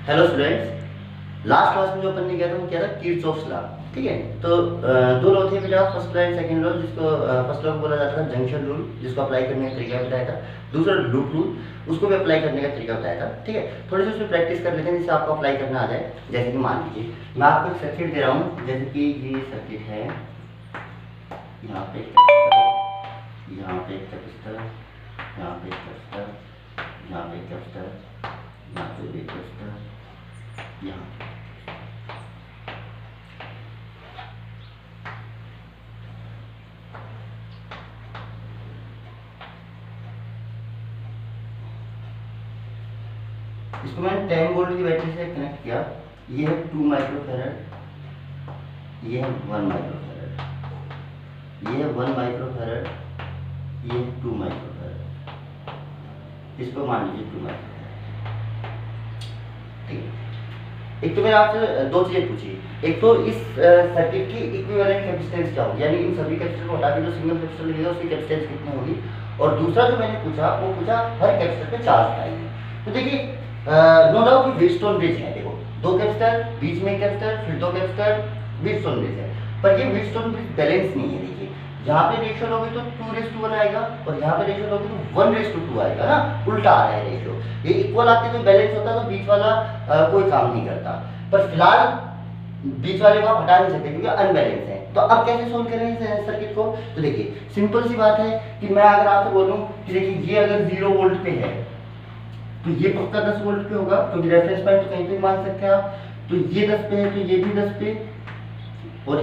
Hello students, last class में जो अपन ने किया था वो क्या था, किरचॉफ्स लॉ। ठीक है, तो दो लॉ थे बेटा, first law and second law, जिसको फर्स्ट लॉ को बोला जाता था जंक्शन रूल, जिसको अप्लाई करने का तरीका बताया था। दूसरा लूप रूल, उसको भी अप्लाई करने का तरीका बताया था। ठीक है, थोड़ी सी उसमें प्रैक्टिस कर लेते हैं जिससे आपको अप्लाई करना आ जाए। जैसे कि मान लीजिए मैं आपको एक सर्किट दे रहा हूँ, जैसे कि ये सर्किट है, यहाँ पे यहाँ पे कैपेसिटर, यहाँ पे कैपेसिटर, यहाँ पे कैपेसिटर, यहाँ पे भी कैपेसिटर, यहाँ इसको मैंने 10 वोल्ट की बैटरी से कनेक्ट किया। ये है 2 माइक्रोफैरड, ये है 1 माइक्रोफैरड, ये है 1 माइक्रोफैरड, ये है 2 माइक्रोफैरड। इसको मान लीजिए 2 माइक्रोफैरड। ठीक है, एक तो मैंने आपसे दो चीजें पूछी। एक तो इस सर्किट की इक्विवेलेंट कैपेसिटेंस क्या होगी, यानी इन सभी कैपेसिटर को हटा के जो सिंगल कैपेसिटर लगेगा उसकी कैपेसिटेंस कितनी होगी। और दूसरा जो मैंने पूछा वो पूछा हर कैपेसिटर पे चार्ज बताइए। तो देखिए नो डाउट कि व्हीटस्टोन ब्रिज है, देखो दो कैपेसिटर, बीच में कैपेसिटर, फिर दो कैपेसिटर, व्हीटस्टोन ब्रिज है। पर ये व्हीटस्टोन ब्रिज बैलेंस नहीं है। देखिए यहाँ पे रेशियो लोगे तो 2:1 आएगा और यहाँ पे रेशियो लोगे तो 1:2 आएगा ना, उल्टा आ रहा है रेशियो। ये इक्वल आते तो बैलेंस होता तो बीच वाला कोई काम नहीं करता। पर फिलहाल बीच वाले को आप हटा नहीं सकते क्योंकि अनबैलेंस है। तो अब कैसे सोल्व करें इस सर्किट को। तो देखिए सिंपल सी बात है कि मैं अगर आपसे बोलूं कि देखिए ये अगर 0 वोल्ट पे है तो ये पक्का 10 वोल्ट पे होगा, क्योंकि रेफरेंस पॉइंट तो कहीं पे मान सकते हैं आप। तो ये 10 पे है तो ये भी 10 पे, और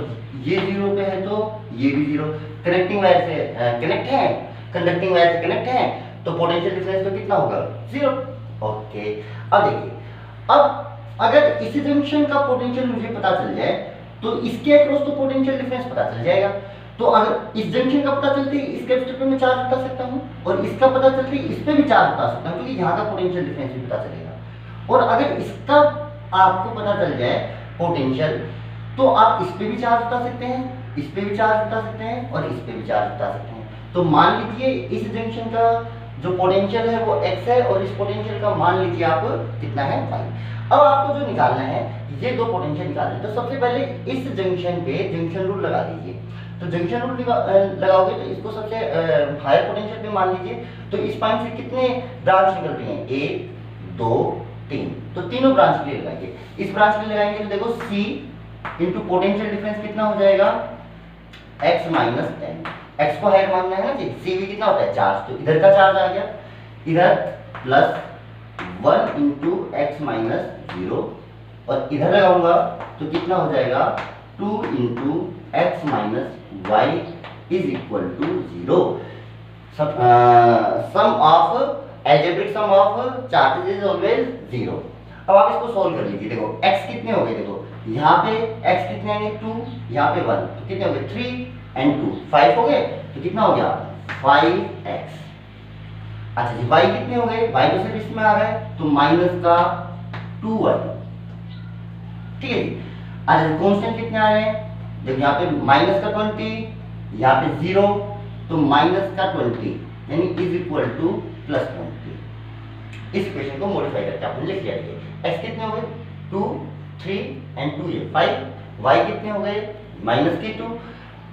ये 0 पे है तो ये भी 0। कनेक्टिंग वायर से कनेक्ट है, कंडक्टिंग वायर से कनेक्ट है, तो पोटेंशियल डिफरेंस तो कितना होगा, 0। ओके, अब देखिए, अब अगर इस जंक्शन का पोटेंशियल मुझे पता चल जाए तो इसके अक्रॉस तो पोटेंशियल डिफरेंस पता चल जाएगा। तो अगर इस जंक्शन का पता चलते ही इस कैपेसिटर पे मैं चार्ज बता सकता हूँ, और इसका पता चलते ही इस पे भी चार्ज बता सकता हूँ, क्योंकि यहाँ का पोटेंशियल डिफरेंस भी पता चलेगा। और अगर इसका आपको पता चल जाए पोटेंशियल, तो आप इस पे भी चार्ज बता सकते हैं, इस पे भी चार्ज बता सकते हैं, और इस पे भी चार्ज बता सकते हैं। तो मान लीजिए इस जंक्शन का जो पोटेंशियल है वो x है, और इस पोटेंशियल का मान लीजिए आप कितना है, y। अब आपको जो निकालना है, ये दो पोटेंशियल निकालना है। तो सबसे पहले इस जंक्शन पे जंक्शन रूल लगा दीजिए। तो जंक्शन रूल लगाओगे तो इसको सबसे हायर पोटेंशियल पे मान लीजिए। तो इस पॉइंट से कितने ब्रांच निकल रही हैं, 1 2 3, तो तीनों ब्रांच के लिए लगाएंगे। इस ब्रांच के लिए लगाएंगे तो देखो c इंटू पोटेंशियल डिफरेंस कितना हो जाएगा, x माइनस 10। x को हायर मानना है ना जी, c भी कितना होता है, चार्ज। तो इधर का चार्ज आ गया, इधर प्लस 1 इंटू एक्स माइनस 0, और इधर लगाऊंगा तो कितना हो जाएगा, 2 into x minus y is equal to 0। Sum of algebraic sum of charges is always 0। अब आप इसको सोल्व कर लीजिए। देखो x कितने हो गए, देखो यहाँ पे x कितने आएंगे, 2, यहाँ पे 1, तो कितने हो गए, 3 एंड 2 5 हो गए। तो कितना हो गया, 5x। अच्छा जी, y कितने हो गए, y तो सिर्फ इसमें आ रहा है तो माइनस का 2y। ठीक है जी। अच्छा कांस्टेंट कितने आ रहे हैं, देखो यहाँ पे माइनस का 20, यहाँ पे 0, तो माइनस का 20 यानी इज इक्वल टू प्लस 20। इस इक्वेशन को मॉडिफाई करके आपने लिख लिया। x कितने हो गए, 2 3 एंड 2 ये 5, y कितने हो गए, माइनस के 2,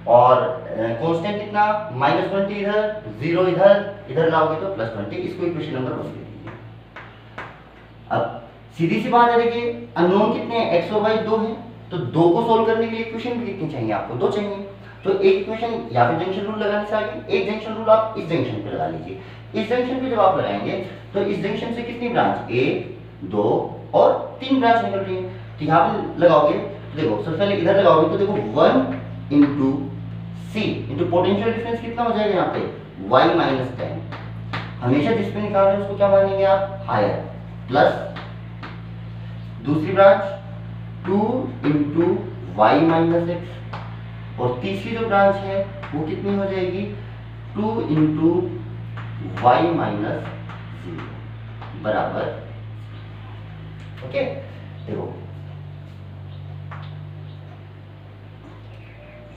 और कांस्टेंट कितना, माइनस 20 इधर, 0 इधर, इधर लाओगे तो प्लस 20। इसको इक्वेशन नंबर 1 दे दीजिए। अब सीधी सी बात है, देखिए अननोन कितने हैं, x और y 2 हैं, तो 2 को सोल्व करने के लिए इक्वेशन भी कितनी चाहिए आपको, 2 चाहिए। तो एक इक्वेशन यहाँ पे जंक्शन रूल लगाने से आगे एक जंक्शन रूल आप इस जंक्शन पे लगा लीजिए। इस जंक्शन पे जब आप लगाएंगे तो इस जंक्शन से कितनी ब्रांच, 1 2 और 3 ब्रांच निकल रही है। तो यहाँ पे लगाओगे तो देखो सबसे पहले इधर लगाओगे तो देखो 1 into c into potential difference कितना हो जाएगा यहाँ पे, y माइनस 10। हमेशा जिस पे निकाल रहे हैं उसको क्या मानेंगे आप, हायर, प्लस दूसरी branch 2 into y minus x, और तीसरी जो ब्रांच है वो कितनी हो जाएगी, 2 इंटू वाई माइनस 0 बराबर। ओके देखो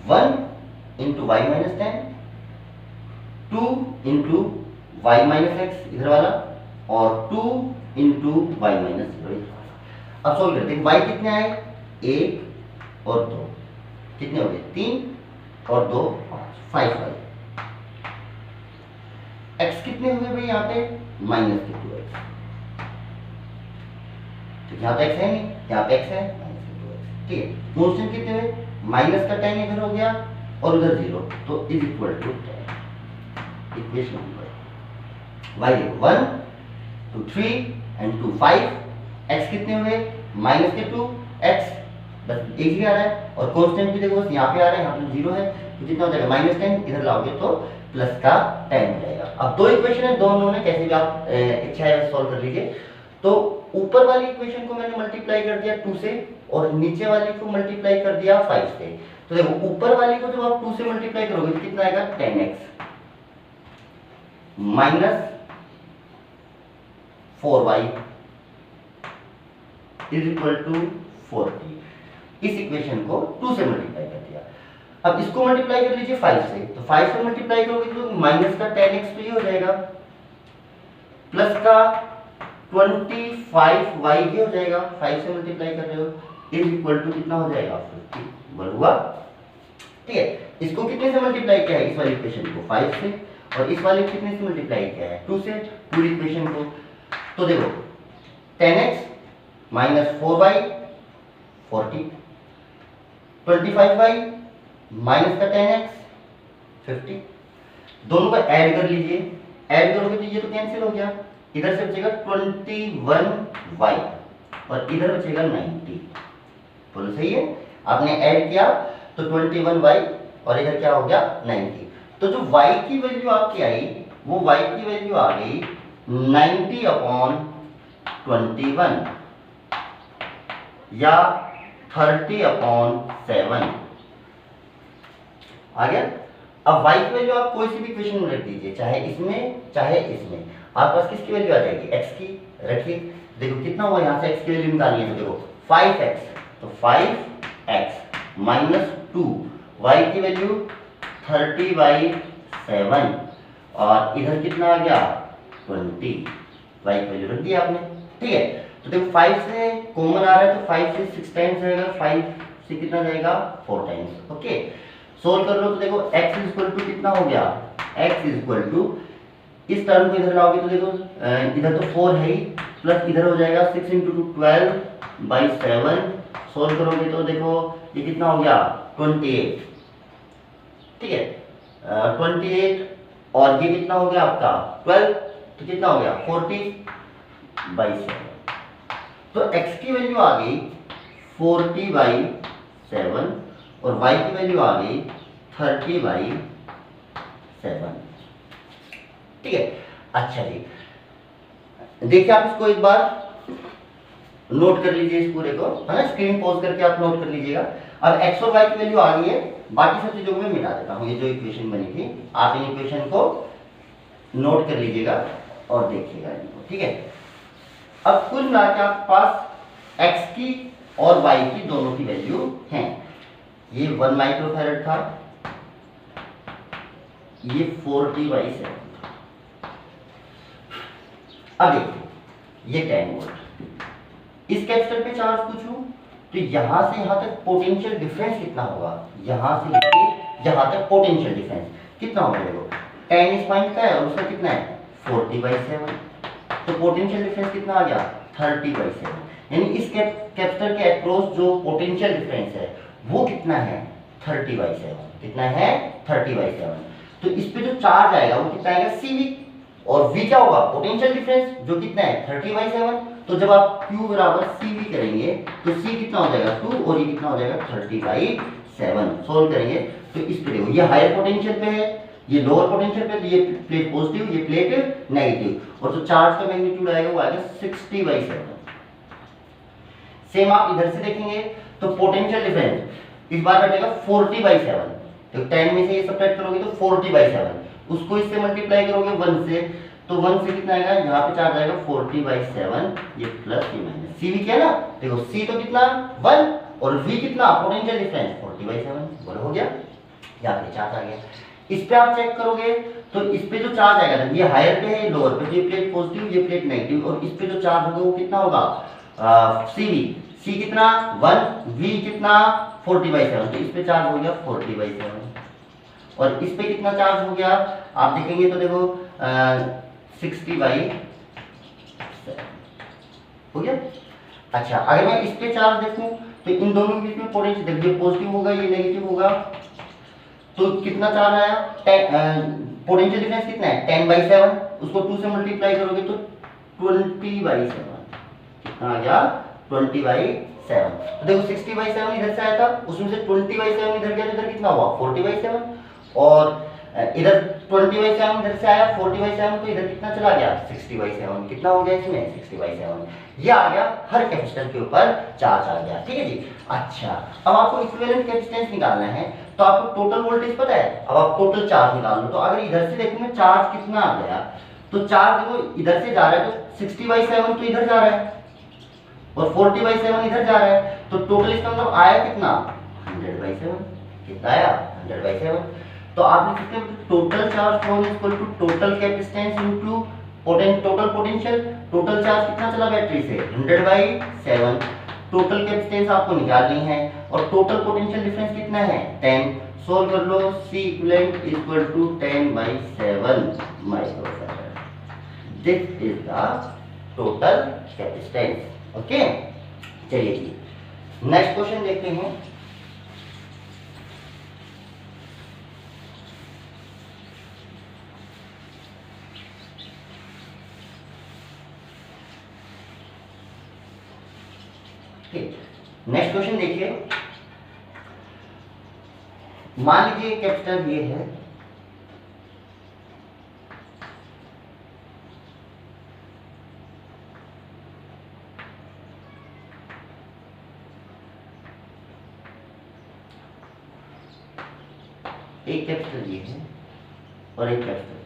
1 into y minus 10, 2 into y minus x इधर वाला, और 2 इंटू वाई माइनस 0। अब सोल्व करते हैं, y कितने आए, 1 और 2, कितने हो गए 3 और 2 5 5। x कितने हुए भाई यहाँ पे -2x, तो यहाँ पे x है नहीं, यहाँ पे x है -2x, ठीक है। कांस्टेंट कितने हुए, माइनस का 10 इधर हो गया और उधर 0, तो is equal to 10। Equation number y 1 2 3 and 2 5, x कितने हुए -2 x, बस एक ही आ रहा है, और कांस्टेंट भी देखो बस यहाँ पे आ रहा है, यहाँ पे 0 है, तो कितना हो जाएगा -10, इधर लाओगे तो प्लस का 10 हो जाएगा। अब दो इक्वेशन है, दोनों ने कैसे भी आप इच्छा है सॉल्व कर लीजिए। तो ऊपर वाली इक्वेशन को मैंने मल्टीप्लाई कर दिया 2 से और नीचे वाली को मल्टीप्लाई कर दिया 5 से। तो देखो ऊपर वाली को जब आप 2 से मल्टीप्लाई करोगे तो कितना आएगा 10x minus 4y is equal to 40। इस इक्वेशन को 2 से मल्टीप्लाई कर दिया। अब इसको मल्टीप्लाई कर लीजिए 5 से, तो 5 से मल्टीप्लाई करोगे तो माइनस का 10x तो ये हो जाएगा, प्लस का 25y ये हो जाएगा, 5 से मल्टीप्लाई कर रहे हो, इज इक्वल टू कितना हो जाएगा 50, बराबर हुआ, ठीक है। इसको कितने से मल्टीप्लाई किया है, इस वाली इक्वेशन को 5 से, और इस वाले कितने से मल्टीप्लाई किया है 2 से, पूरी इक्वेशन को। तो देखो 10x minus 4y 40, 25y minus का 10x 50, दोनों को ऐड कर लीजिए, ऐड करोगे तो ये तो कैंसिल हो गया, इधर से बचेगा 21y और इधर बचेगा 90। बोलो सही है, आपने ऐड किया तो 21y और इधर क्या हो गया 90। तो जो y की वैल्यू आपकी आई वो y की वैल्यू आ गई 90/21 या 30/7 आ गया। अब y की वैल्यू आप कोई सी भी इक्वेशन में रख दीजिए, चाहे इसमें चाहे इसमें, आपके पास किसकी वैल्यू आ जाएगी x की, रखिए। देखो कितना हुआ, यहाँ से x की वैल्यू निकालनी है, तो देखो 5x, तो 5x माइनस 2, y की वैल्यू 30/7 और इधर कितना आ गया 20, y की वैल्यू रख दिया आपने, ठीक है। तो देखो 5 से कॉमन आ रहा है तो 5 से 6 टाइम्स जाएगा, 5 से कितना जाएगा 4 टाइम्स, ओके। सोल्व कर लो तो देखो x इज इक्वल टू कितना हो गया, x इज इक्वल टू, इस टर्म को इधर लाओगे तो देखो इधर तो 4 है ही, प्लस इधर हो जाएगा 6 × 2 12/7। सोल्व करोगे तो देखो ये कितना हो गया 28, ठीक है, 28 और ये कितना हो गया आपका 12, तो कितना हो गया 40/7। तो x की वैल्यू आ गई 40/7 और y की वैल्यू आ गई 30/7, ठीक है। अच्छा जी, देखिए आप इसको एक बार नोट कर लीजिए, इस पूरे को है ना, स्क्रीन पॉज करके आप नोट कर लीजिएगा। अब x और y की वैल्यू आ गई है, बाकी सब चीजों को मैं मिटा देता हूँ। ये जो इक्वेशन बनी थी, आप इन इक्वेशन को नोट कर लीजिएगा और देखिएगा इनको, ठीक है। अब कुल मिला के आपके पास x की और y की दोनों की वैल्यू है। ये 1 माइक्रोफैरड था, ये 40/7 था। अब देखिए ये 10 वोल्ट, इस कैपेसिटर पे चार्ज पूछूं तो यहां से यहां तक पोटेंशियल डिफरेंस कितना होगा, यहां से लेके यहां तक पोटेंशियल डिफरेंस कितना होगा, देखो 10 इस पॉइंट का है और उसका कितना है 40/7, तो पोटेंशियल डिफरेंस कितना आ गया 30/7। यानी इस कैपेसिटर के अक्रॉस जो पोटेंशियल डिफरेंस है वो कितना है 30/7, कितना है 30/7। तो इस पे जो चार्ज आएगा वो कितना आएगा CV, और V क्या होगा पोटेंशियल डिफरेंस जो कितना है 30/7। तो जब आप Q बराबर CV करेंगे तो C कितना हो जाएगा 2 और ये कितना हो जाएगा 30/7। सोल्व करेंगे तो इस पे देखो ये हायर पोटेंशियल पे है, ये लोअर पोटेंशियल पे, तो ये प्लेट पॉजिटिव ये प्लेट नेगेटिव, और जो चार्ज का मैग्नीट्यूड आएगा वो आएगा 60/7। सेम आप इधर से देखेंगे तो पोटेंशियल डिफरेंस इस बार बैठेगा 40/7, तो 10 में से ये सब्ट्रैक्ट करोगे तो 40/7, उसको इससे मल्टीप्लाई करोगे 1 से, तो 1 से कितना आएगा, यहाँ पे चार्ज आएगा 40/7, ये प्लस ये माइनस, CV क्या ना, देखो C तो कितना 1 और V कितना पोटेंशियल डिफरेंस 40/7, बोलो हो गया, यहाँ पे चार्ज आ गया। इस पे आप चेक करोगे तो इस पे जो चार्ज आएगा, ये हायर पे है ये लोअर पे, तो ये प्लेट पॉजिटिव ये प्लेट नेगेटिव, और इस पे जो चार्ज होगा वो कितना होगा सी कितना 1, वी कितना 40/7, तो इस पे चार्ज हो गया 40/7। और इस पे कितना चार्ज हो गया आप देखेंगे तो देखो 60/7 हो गया। अच्छा अगर मैं इस पे चार्ज देखूं तो इन दोनों के बीच में पोटेंशियल देखिए, पॉजिटिव होगा ये नेगेटिव होगा, तो कितना चार्ज आया, पोटेंशियल डिफरेंस कितना है 10/7, उसको 2 से मल्टीप्लाई करोगे तो 20/7 कितना आ गया 20/7। तो देखो 60/7 इधर से आया था, उसमें से 20/7 इधर गया तो इधर कितना हुआ 40/7, और इधर 20/7 इधर से आया 40/7, तो इधर कितना चला गया 60/7, कितना हो गया इसमें 60/7। ये आ गया हर कैपेसिटर के ऊपर चार्ज आ गया, ठीक है जी। अच्छा अब आपको इक्विवेलेंट कैपेसिटेंस निकालना है, तो आपको टोटल वोल्टेज पता है, अब आप टोटल चार्ज निकाल लो। तो अगर इधर से देखो मैं चार्ज कितना आ गया, तो चार्ज देखो इधर से जा रहा है तो 60/7 तो इधर जा रहा है और 40/7 इधर जा रहा है, तो टोटल इसका मतलब आया कितना 100/7, कितना आया 100/7। तो आप लिख सकते हैं total charge flow is equal to total capacitance into total potential. Total charge कितना चला बैटरी से 100/7, टोटल कैपेसिटेंस आपको निकालनी है और टोटल पोटेंशियल डिफरेंस कितना है 10। सोल्व कर लो, C equivalent is equal to 10/7 microfarad. This is the total capacitance. Okay चलिए जी नेक्स्ट क्वेश्चन देखते हैं। नेक्स्ट क्वेश्चन देखिए, मान लीजिए कैपेसिटर ये है, एक कैपेसिटर ये है और एक कैपेसिटर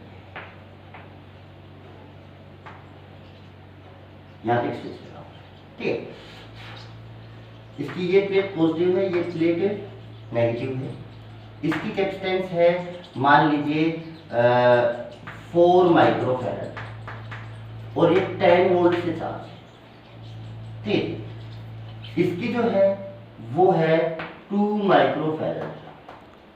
यहां पे स्विच लगा, ठीक है। इसकी ये प्लेट पॉजिटिव है, ये प्लेट नेगेटिव है। इसकी कैपेसिटेंस है मान लीजिए 4 माइक्रोफैराड और ये 10 वोल्ट से चार्ज है, ठीक। इसकी जो है वो है 2 माइक्रोफैराड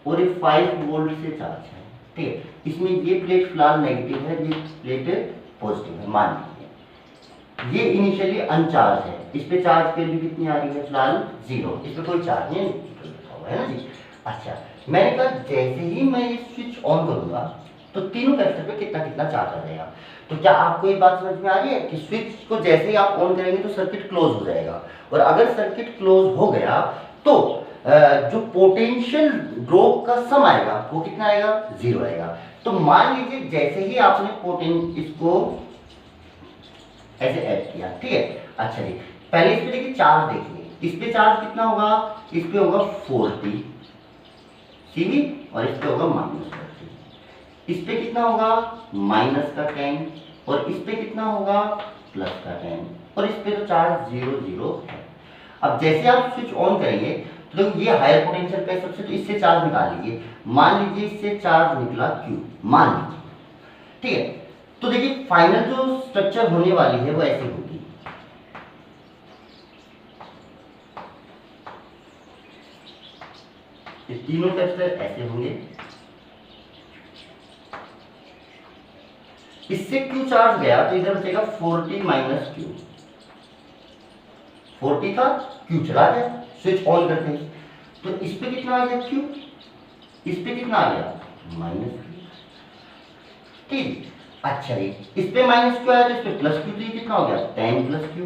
और ये 5 वोल्ट से चार्ज है, ठीक। इसमें ये प्लेट फिलहाल नेगेटिव है, ये प्लेट पॉजिटिव है। मान लीजिए ये इनिशियली अनचार्ज है, इस पे चार्ज वैल्यू कितनी आ रही है फिलहाल 0, इस पे कोई चार्ज नहीं है ना जी। अच्छा मैंने कहा जैसे ही मैं ये स्विच ऑन करूंगा तो तीनों कैपेसिटर पे कितना कितना चार्ज आ जाएगा। तो क्या आपको ये बात समझ में आ रही है कि स्विच को जैसे ही आप ऑन करेंगे तो सर्किट क्लोज हो जाएगा, और अगर सर्किट क्लोज हो गया तो जो पोटेंशियल ड्रॉप का सम आएगा वो कितना आएगा 0 आएगा। तो मान लीजिए जैसे ही आपने इसको ऐसे ऐड किया, ठीक है। अच्छा जी पहले इस पे देखिए चार्ज देखिए, इस पे चार्ज कितना होगा, इस पे होगा 40 CV और इस पे होगा -40। इस पे कितना होगा -10 और इस पे कितना होगा +10 और इस पे तो चार्ज 0 0 है। अब जैसे आप स्विच ऑन करेंगे तो देखो ये हायर पोटेंशियल पे सबसे, तो इससे चार्ज निकाल लीजिए। मान लीजिए इससे चार्ज निकला Q, मान लीजिए, ठीक है। तो देखिए फाइनल जो स्ट्रक्चर होने वाली है वो ऐसे होगी, ये तीनों कैपेसिटर ऐसे होंगे, इससे Q चार्ज गया तो इधर बचेगा 40 - Q। 40 था, Q चला गया स्विच ऑन करते ही, तो इस पे कितना आ गया Q, इस पे कितना आ गया -Q, ठीक। अच्छा जी इस पे -Q आया तो इस पे +Q, तो ये कितना हो गया 10 + Q,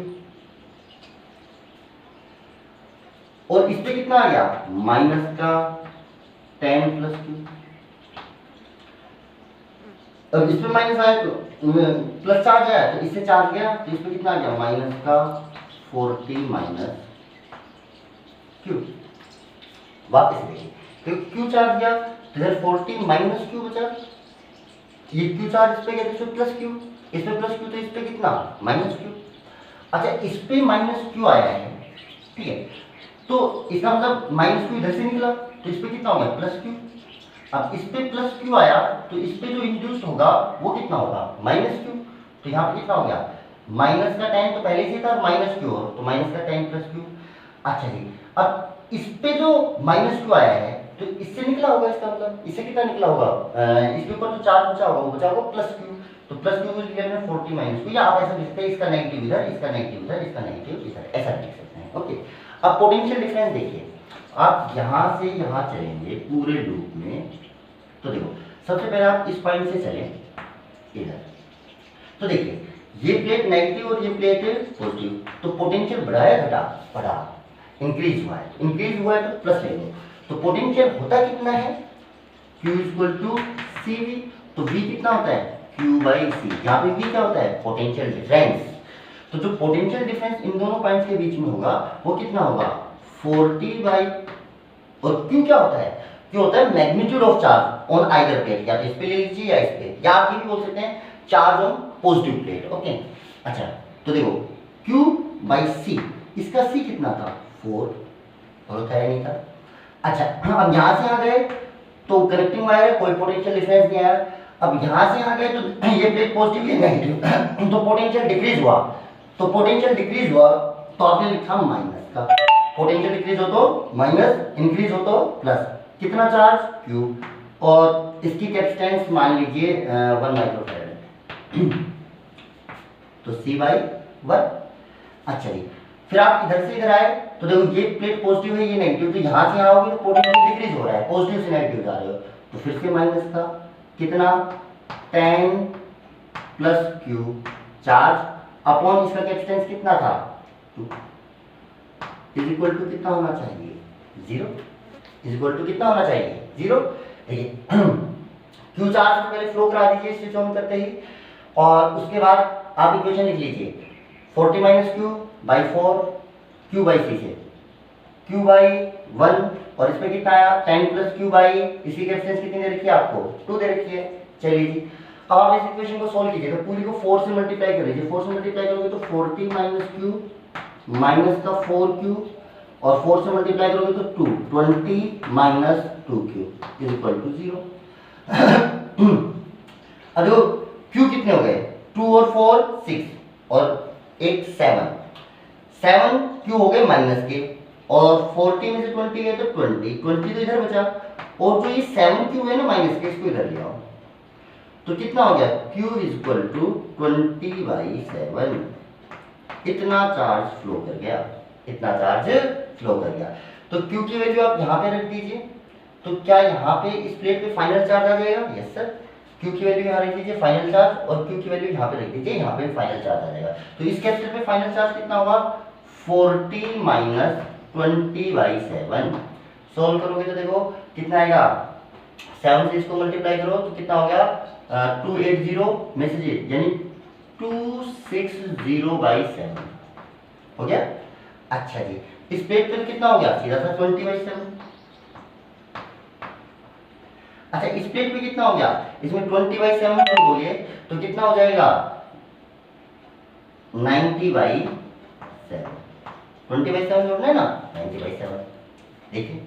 और इस पे कितना आ गया -10 + Q। अब इस पे माइनस आया तो प्लस चार्ज आया तो इससे चार्ज गया तो इस पे कितना आ गया -40 - Q। वापस देखिए तो Q चार्ज गया तो इधर 40 - Q बचा, ये Q चार्ज इस पे गया तो इस पे +Q, इस पे +Q तो इस पे कितना -Q। अच्छा इस पे -Q आया है, ठीक है, तो इसका मतलब -Q इधर से निकला तो इस पे कितना हो गया +Q। अब इस पे +Q आया तो इस पे जो इंड्यूस्ड होगा वो कितना होगा -Q, तो यहाँ पे कितना हो गया माइनस का टेन तो पहले से था और माइनस क्यू और तो माइनस का टेन प्लस क्यू। अच्छा जी, अब इस पे जो माइनस क्यू आया है तो इससे निकला होगा, इसका मतलब इससे कितना निकला होगा, इसके ऊपर जो चार्ज बचा होगा वो बचा होगा प्लस क्यू, तो प्लस क्यू को लिखा है 40 माइनस क्यू, या आप ऐसा लिख सकते हैं इसका नेगेटिव इधर, इसका नेगेटिव इधर, इसका नेगेटिव इधर, ऐसा लिख सकते हैं। ओके, अब पोटेंशियल डिफरेंस देखिए, आप यहाँ से यहाँ चलेंगे पूरे लूप में, तो देखो सबसे पहले आप इस पॉइंट से चलें इधर, तो देखिए ये प्लेट नेगेटिव और ये प्लेट पॉजिटिव, तो पोटेंशियल बढ़ा है घटा, बढ़ा, इंक्रीज हुआ है, इंक्रीज हुआ है तो प्लस ले लो, तो पोटेंशियल होता कितना है, Q equal to C V, तो V कितना होता है Q बाई सी, यहाँ पे V क्या होता है पोटेंशियल डिफरेंस, तो जो पोटेंशियल डिफरेंस इन दोनों पॉइंट्स के बीच में होगा वो कितना होगा 40 बाई, और Q क्या होता है, Q होता है magnitude of charge on either plate, या तो इस पे ले लीजिए या इस पे, या आप ये भी बोल सकते हैं charge on positive plate. Okay, अच्छा तो देखो Q बाई सी, इसका C कितना था 4, और था या नहीं था। अच्छा अब यहाँ से आ गए तो कनेक्टिंग वायर है, कोई पोटेंशियल डिफरेंस नहीं आया, अब यहाँ से आ गए तो ये प्लेट पॉजिटिव ये नेगेटिव, तो पोटेंशियल डिक्रीज हुआ, तो पोटेंशियल डिक्रीज हुआ तो आपने लिखा माइनस का, पोटेंशियल डिक्रीज हो तो माइनस, इंक्रीज हो तो प्लस, कितना चार्ज Q, और इसकी कैपेसिटेंस मान लीजिए 1 माइक्रोफैराड, तो C बाई 1। अच्छा जी, फिर आप इधर से इधर आए तो देखो ये प्लेट पॉजिटिव है ये नेगेटिव, तो यहाँ से आओगे तो पोटेंशियल डिक्रीज हो रहा है, पॉजिटिव से नेगेटिव जा रहे हो, तो फिर से माइनस का कितना 10 प्लस Q चार्ज अपॉन इसका कैपेसिटेंस कितना था 2, इज इक्वल टू कितना होना चाहिए 0, इज इक्वल टू कितना होना चाहिए 0। देखिए Q चार्ज को पहले फ्लो करा दीजिए स्विच ऑन करते ही, और उसके बाद आप इक्वेशन लिख लीजिए 40 minus Q by 4, Q by C से Q बाई 1, और इसमें कितना आया 10 प्लस Q बाई, इसी कैपेसिटेंस कितनी दे रखी है आपको 2 दे रखी है। चलिए जी, अब आप इस इक्वेशन को सॉल्व कीजिए, तो पूरी को 4 से मल्टीप्लाई कर लीजिए, 4 से मल्टीप्लाई करोगे तो 40 माइनस Q माइनस का 4Q, और 4 से मल्टीप्लाई करोगे तो 2, 20 minus 2Q is equal to 0। अब देखो Q कितने हो गए 2 और 4 6 और 1 7, 7Q हो गए माइनस के, और 40 में से 20 गए तो 20 तो इधर बचा, और जो ये 7Q है ना माइनस के, इसको इधर ले आओ, तो कितना हो गया Q इज इक्वल टू 20/7, इतना चार्ज फ्लो कर गया, इतना चार्ज फ्लो कर गया। तो Q की वैल्यू आप यहाँ पे रख दीजिए, तो क्या यहाँ पे इस प्लेट पे फाइनल चार्ज आ जाएगा, यस सर, Q की वैल्यू यहाँ रख दीजिए फाइनल चार्ज, और Q की वैल्यू यहाँ पे रख दीजिए, यहाँ पे फाइनल चार्ज आ जाएगा, तो इस कैपेसिटर पे फाइनल चार्ज कितना होगा 40 माइनस 20/7। सोल्व करोगे तो देखो कितना आएगा, 7 से इसको मल्टीप्लाई करो तो कितना हो गया 280 में से यानी 260/7 हो गया। अच्छा जी, इस प्लेट पे कितना हो गया सीधा सा 20/7। अच्छा इस प्लेट पे कितना हो गया, इसमें 20/7 जोड़ दोगे तो कितना हो जाएगा 90/7, 20/7 जोड़ना है ना 90/7, देखिए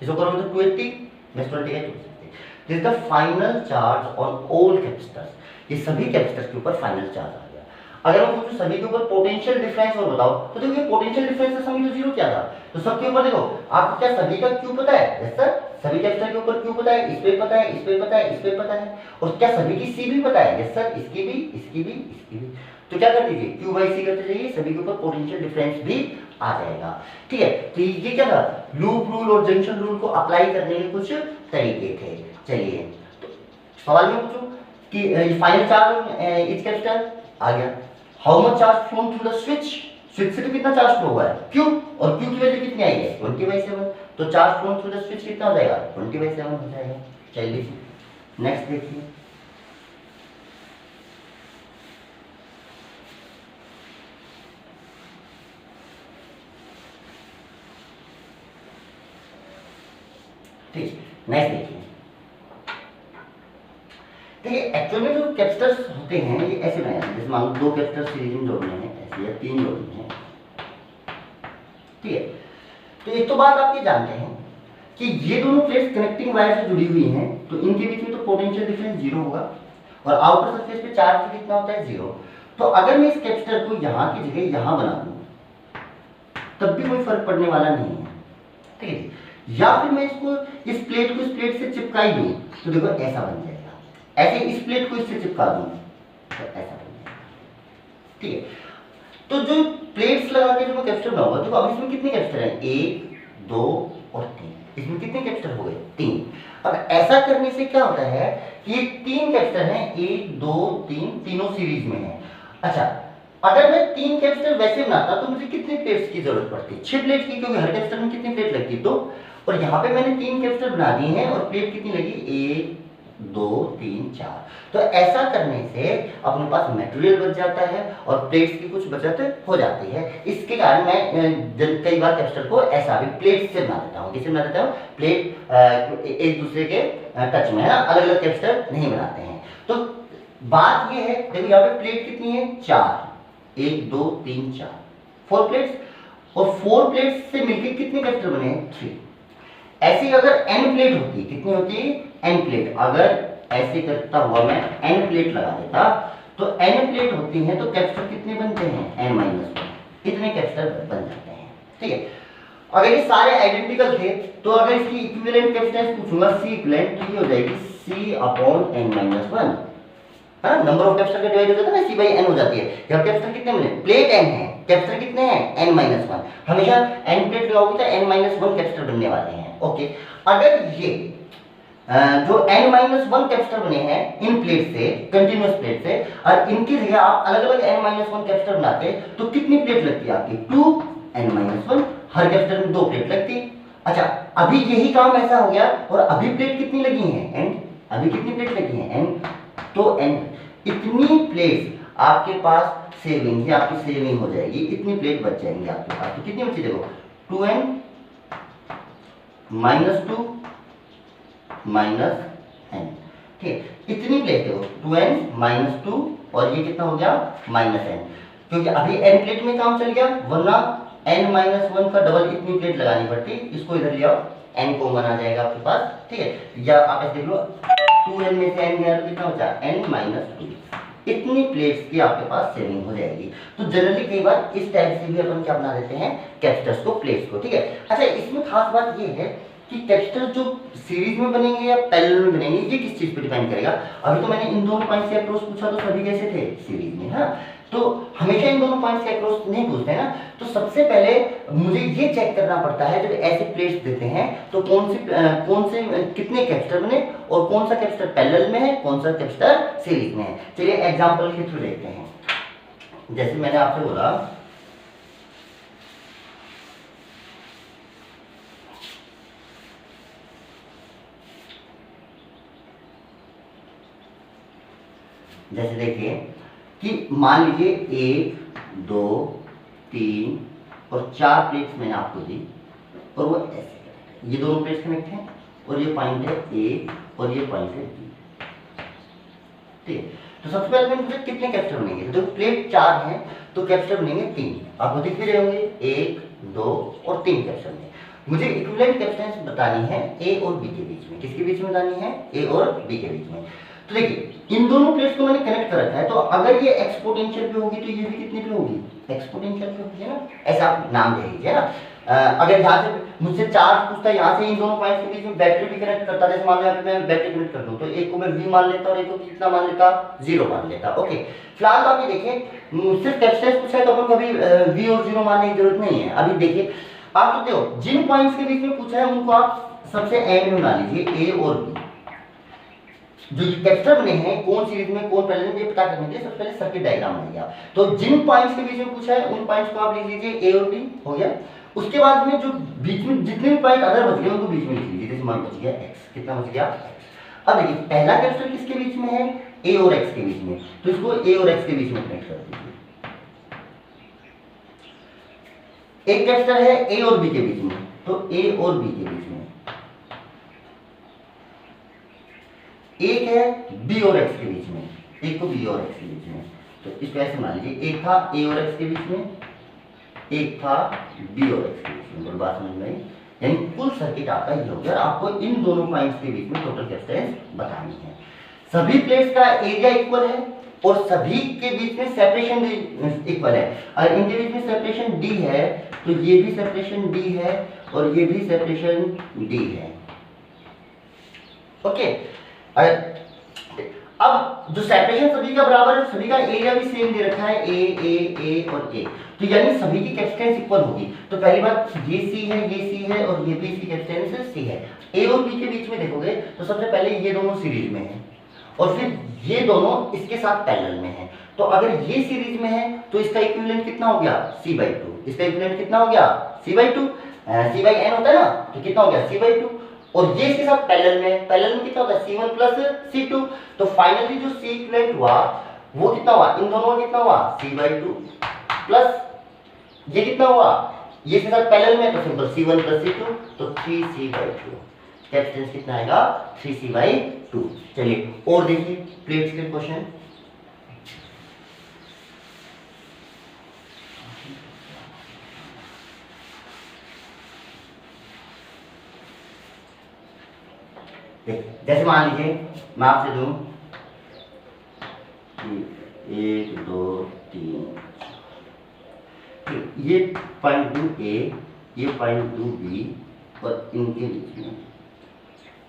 इसको करोगे तो 280 में 20 है 260। This the final charge on all capacitors, ये सभी कैपेसिटर्स के ऊपर फाइनल चार्ज आ गया। अगर मैं पूछूं सभी के ऊपर पोटेंशियल डिफरेंस और बताओ, तो देखो ये पोटेंशियल डिफरेंस का समझो 0 क्या था, तो सबके ऊपर देखो आपको क्या सभी का Q पता है, यस सर, सभी कैपेसिटर के ऊपर Q पता है, इस पे पता है, इस पे पता है, इस पे पता है, और क्या सभी की C भी पता है, यस सर, इसकी भी, इसकी भी, इसकी भी, तो क्या कर दीजिए Q/C करते जाइए, सभी के ऊपर पोटेंशियल डिफरेंस भी आ जाएगा। ठीक है, तो ये क्या था लूप रूल और जंक्शन रूल को अप्लाई करने के कुछ तरीके थे। चलिए तो सवाल में पूछो कि फाइनल चार्ज इच कैपेसिटर आ गया, how much charge phloem through the switch, switch से तो कितना चार्ज फ्लो हुआ है Q, और Q की वैल्यू कितनी आई है 20/7, तो charge phloem through the switch कितना हो जाएगा 20/7 हो जाएगा। चलिए नेक्स्ट देखिए, ठीक नेक्स्ट देखिए, देखिए एक्चुअल में जो कैपेसिटर्स होते हैं ये ऐसे बनाए हैं, जैसे मान लो 2 कैपेसिटर सीरीज में जोड़ने हैं ऐसे, या 3 जोड़ने हैं, ठीक है। तो एक तो बात आप ये जानते हैं कि ये दोनों प्लेट्स कनेक्टिंग वायर से जुड़ी हुई हैं, तो इनके बीच में तो पोटेंशियल डिफरेंस 0 होगा, और आउटर सरफेस पे चार्ज कितना होता है 0, तो अगर मैं इस कैपेसिटर को यहाँ की जगह यहाँ बना दूँ तब भी कोई फर्क पड़ने वाला नहीं है, ठीक है। या फिर मैं इसको इस प्लेट को इस प्लेट से चिपका ही दूँ तो देखो ऐसा बन जाएगा, ऐसे इस प्लेट को इससे चिपका दूँ तो ऐसा बन जाएगा, ठीक है। तो जो प्लेट्स लगा के जो मैं कैपेसिटर बनाऊंगा, देखो अब इसमें कितने कैपेसिटर हैं, 1 2 और 3, इसमें कितने कैपेसिटर हो गए, 3। अब ऐसा करने से क्या होता है कि ये 3 कैपेसिटर हैं, 1 2 3, तीनों सीरीज में है। अच्छा, अगर मैं 3 कैपेसिटर वैसे बनाता तो मुझे कितनी प्लेट्स की जरूरत पड़ती, 6 प्लेट की, क्योंकि हर कैपेसिटर में कितनी प्लेट लगती, तो और यहाँ पे मैंने 3 कैपेसिटर बना दिए हैं और प्लेट कितनी लगी, 1 2 3 4। तो ऐसा करने से अपने पास मटेरियल बच जाता है और प्लेट्स की कुछ बचत हो जाती है। इसके कारण मैं कई बार कैपेसिटर को ऐसा भी प्लेट से बना देता हूँ। किससे बना देता हूँ, प्लेट एक दूसरे के टच में है ना, अलग अलग कैपेसिटर नहीं बनाते हैं। तो बात ये है, देखो यहाँ पे प्लेट कितनी है, 4, 1 2 3 4, 4 प्लेट्स, और 4 प्लेट्स से मिलकर कितने कैपेसिटर बने हैं, 3। ऐसी अगर n प्लेट होती, कितनी होती, n प्लेट, अगर ऐसे करता हुआ मैं n प्लेट लगा देता तो n प्लेट होती हैं तो कैपेसिटर कितने बनते हैं, n-1, इतने कैपेसिटर बन जाते हैं, ठीक है। अगर ये सारे आइडेंटिकल थे तो अगर इसकी इक्विवेलेंट कैपेसिटेंस पूछूंगा, C इक्विवेलेंट, तो ये हो जाएगी C/n-1, है ना, नंबर ऑफ कैपेसिटर का डिवाइड हो जाता है ना, C/n हो जाती है। यहाँ कैपेसिटर कितने बने, प्लेट n है, कैपेसिटर कितने हैं, n-1, हमेशा n प्लेट लगाओगे तो n-1 कैपेसिटर बनने वाले हैं, ओके। अगर ये जो n-1 कैपेसिटर बने हैं इन प्लेट से, कंटिन्यूअस प्लेट से, और इनकी जगह आप अलग अलग n-1 कैपेसिटर बनाते तो कितनी प्लेट लगती है आपकी, 2n-1, हर कैपेसिटर में 2 प्लेट लगती। अच्छा, अभी यही काम ऐसा हो गया और अभी प्लेट कितनी लगी है, n, अभी कितनी प्लेट लगी है, n, तो n, इतनी प्लेट्स आपके पास सेविंग, आपकी सेविंग हो जाएगी, इतनी प्लेट बच जाएंगी आपके पास। तो कितनी बची, देखो 2n -2 -n, ठीक, इतनी प्लेट देखो 2n -2 और ये कितना हो गया, -n, क्योंकि अभी n प्लेट में काम चल गया, वरना n-1 का डबल इतनी प्लेट लगानी पड़ती। इसको इधर ले आओ, n कॉमन आ जाएगा आपके पास, ठीक है। या आप ऐसे देख लो, 2n में से n गया तो कितना बचा, n-2, इतनी प्लेट्स की आपके पास सेविंग हो जाएगी। तो जनरली कई बार इस टाइप से भी अपन क्या बना देते हैं, कैपेसिटर्स को, प्लेट्स को, ठीक है। अच्छा, इसमें खास बात ये है कि कैपेसिटर जो सीरीज में बनेंगे या पैरेलल में बनेंगे, ये किस चीज पे डिपेंड करेगा। अभी तो मैंने इन दोनों पॉइंट्स के अक्रॉस पूछा तो सभी कैसे थे, सीरीज में, है ना। तो हमेशा इन दोनों पॉइंट्स के अक्रॉस नहीं पूछते हैं ना, तो सबसे पहले मुझे ये चेक करना पड़ता है, जब ऐसे प्लेट्स देते हैं तो कौन से कितने कैपेसिटर बने और कौन सा कैपेसिटर पैरेलल में है, कौन सा कैपेसिटर सीरीज में है। चलिए एग्जांपल के थ्रू देखते हैं। जैसे मैंने आपसे बोला, जैसे देखिए कि मान लीजिए 1 2 3 और 4 प्लेट्स मैंने आपको दी और वो ऐसे, ये दोनों प्लेट्स कनेक्ट हैं और ये पॉइंट है A और ये पॉइंट है B, ठीक है। तो सबसे पहले मैं मुझे कितने कैपेसिटर बनेंगे, तो प्लेट 4 हैं तो कैपेसिटर बनेंगे 3, आपको दिख भी रहे होंगे, 1 2 और 3 कैपेसिटर में। मुझे इक्विवेलेंट कैपेसिटेंस बतानी है A और B के बीच में, किसके बीच में बतानी है, A और B के बीच में। तो देखिए इन दोनों प्लेट्स को मैंने कनेक्ट कर रखा है, तो अगर ये एक्सपोनेंशियल पे होगी तो ये भी कितने पे होगी, एक्सपोनेंशियल पे होगी, है ना, ऐसा आप नाम दे दीजिए ना। अगर यहाँ से मुझसे चार्ज पूछता है, यहाँ से इन दोनों पॉइंट्स के बीच में बैटरी भी कनेक्ट करता, जैसे मान लो यहाँ पे मैं बैटरी कनेक्ट कर दूँ तो एक को मैं V मान लेता और एक को कितना मान लेता, 0 मान लेता, ओके। फिलहाल तो आप ये देखें, सिर्फ कैपेसिटेंस पूछा है तो अपन कभी V और 0 मानने की जरूरत नहीं है। अभी देखिए आप तो देखो जिन पॉइंट्स के बीच में पूछा है उनको आप सबसे एंड में बना लीजिए, A और B। जो कैपेसिटर बने हैं कौन सीरीज में कौन पैरेलल में, ये पता करने के लिए सबसे पहले सर्किट डायग्राम बनाइए आप। तो जिन पॉइंट्स के बीच में पूछा है उन पॉइंट्स को आप लिख लीजिए A और B, हो गया। उसके बाद में जो बीच में जितने भी पॉइंट अदर बच गए उनको बीच में लिख लीजिए, जैसे मान बच गया x, कितना बच गया x। अब देखिए पहला कैपेसिटर किसके बीच में है, A और x के बीच में, तो इसको A और x के बीच में कनेक्ट कर दीजिए। एक कैपेसिटर है A और B के बीच में, तो A और B के बीच में। एक है B और x के बीच में, एक को B और x के बीच में, तो इसको ऐसे मान लीजिए, एक था A और x के बीच में, एक था B और x के बीच में। बोल बात समझ में आई, यानी कुल सर्किट आपका ये हो गया। आपको इन दोनों पॉइंट्स के बीच में टोटल कैपेसिटेंस बतानी है। सभी प्लेट्स का एरिया इक्वल है और सभी के बीच में सेपरेशन भी इक्वल है, और इनके बीच में सेपरेशन d है, तो ये भी सेपरेशन d है और ये भी सेपरेशन d है। ओके, अब जो सेपरेशन सभी का बराबर है, सभी का एरिया भी सेम दे रखा है, ए और ए, तो यानी सभी की कैपेसिटेंस इक्वल होगी। तो पहली बात ये सी है, ये सी है और ये भी इसकी कैपेसिटेंस सी है। ए और बी के बीच में देखोगे तो सबसे पहले ये दोनों सीरीज में है और फिर ये दोनों इसके साथ पैरेलल में है। तो अगर ये सीरीज में है तो इसका इक्विवेलेंट कितना हो गया, c/2। इसका इक्विवेलेंट कितना हो गया, c/2। c/n होता है ना, तो कितना हो गया, c/2। और ये इसके साथ पैरेलल में, पैरेलल में कितना होता है, c1 + c2। तो फाइनली जो c इक्विवेलेंट हुआ वो कितना हुआ, इन दोनों में कितना हुआ, c/2 प्लस ये कितना हुआ, ये इसके साथ पैरेलल में, तो सिंपल c1 + c2, तो 3c/2। कैपेसिटेंस कितना आएगा, 3c/2। चलिए और देखिए प्लेट्स के क्वेश्चन। जैसे मान लीजिए मैं आपसे दूं 1 2 3, ये पॉइंट दूं ए, ये पॉइंट दूं बी और इनके बीच में,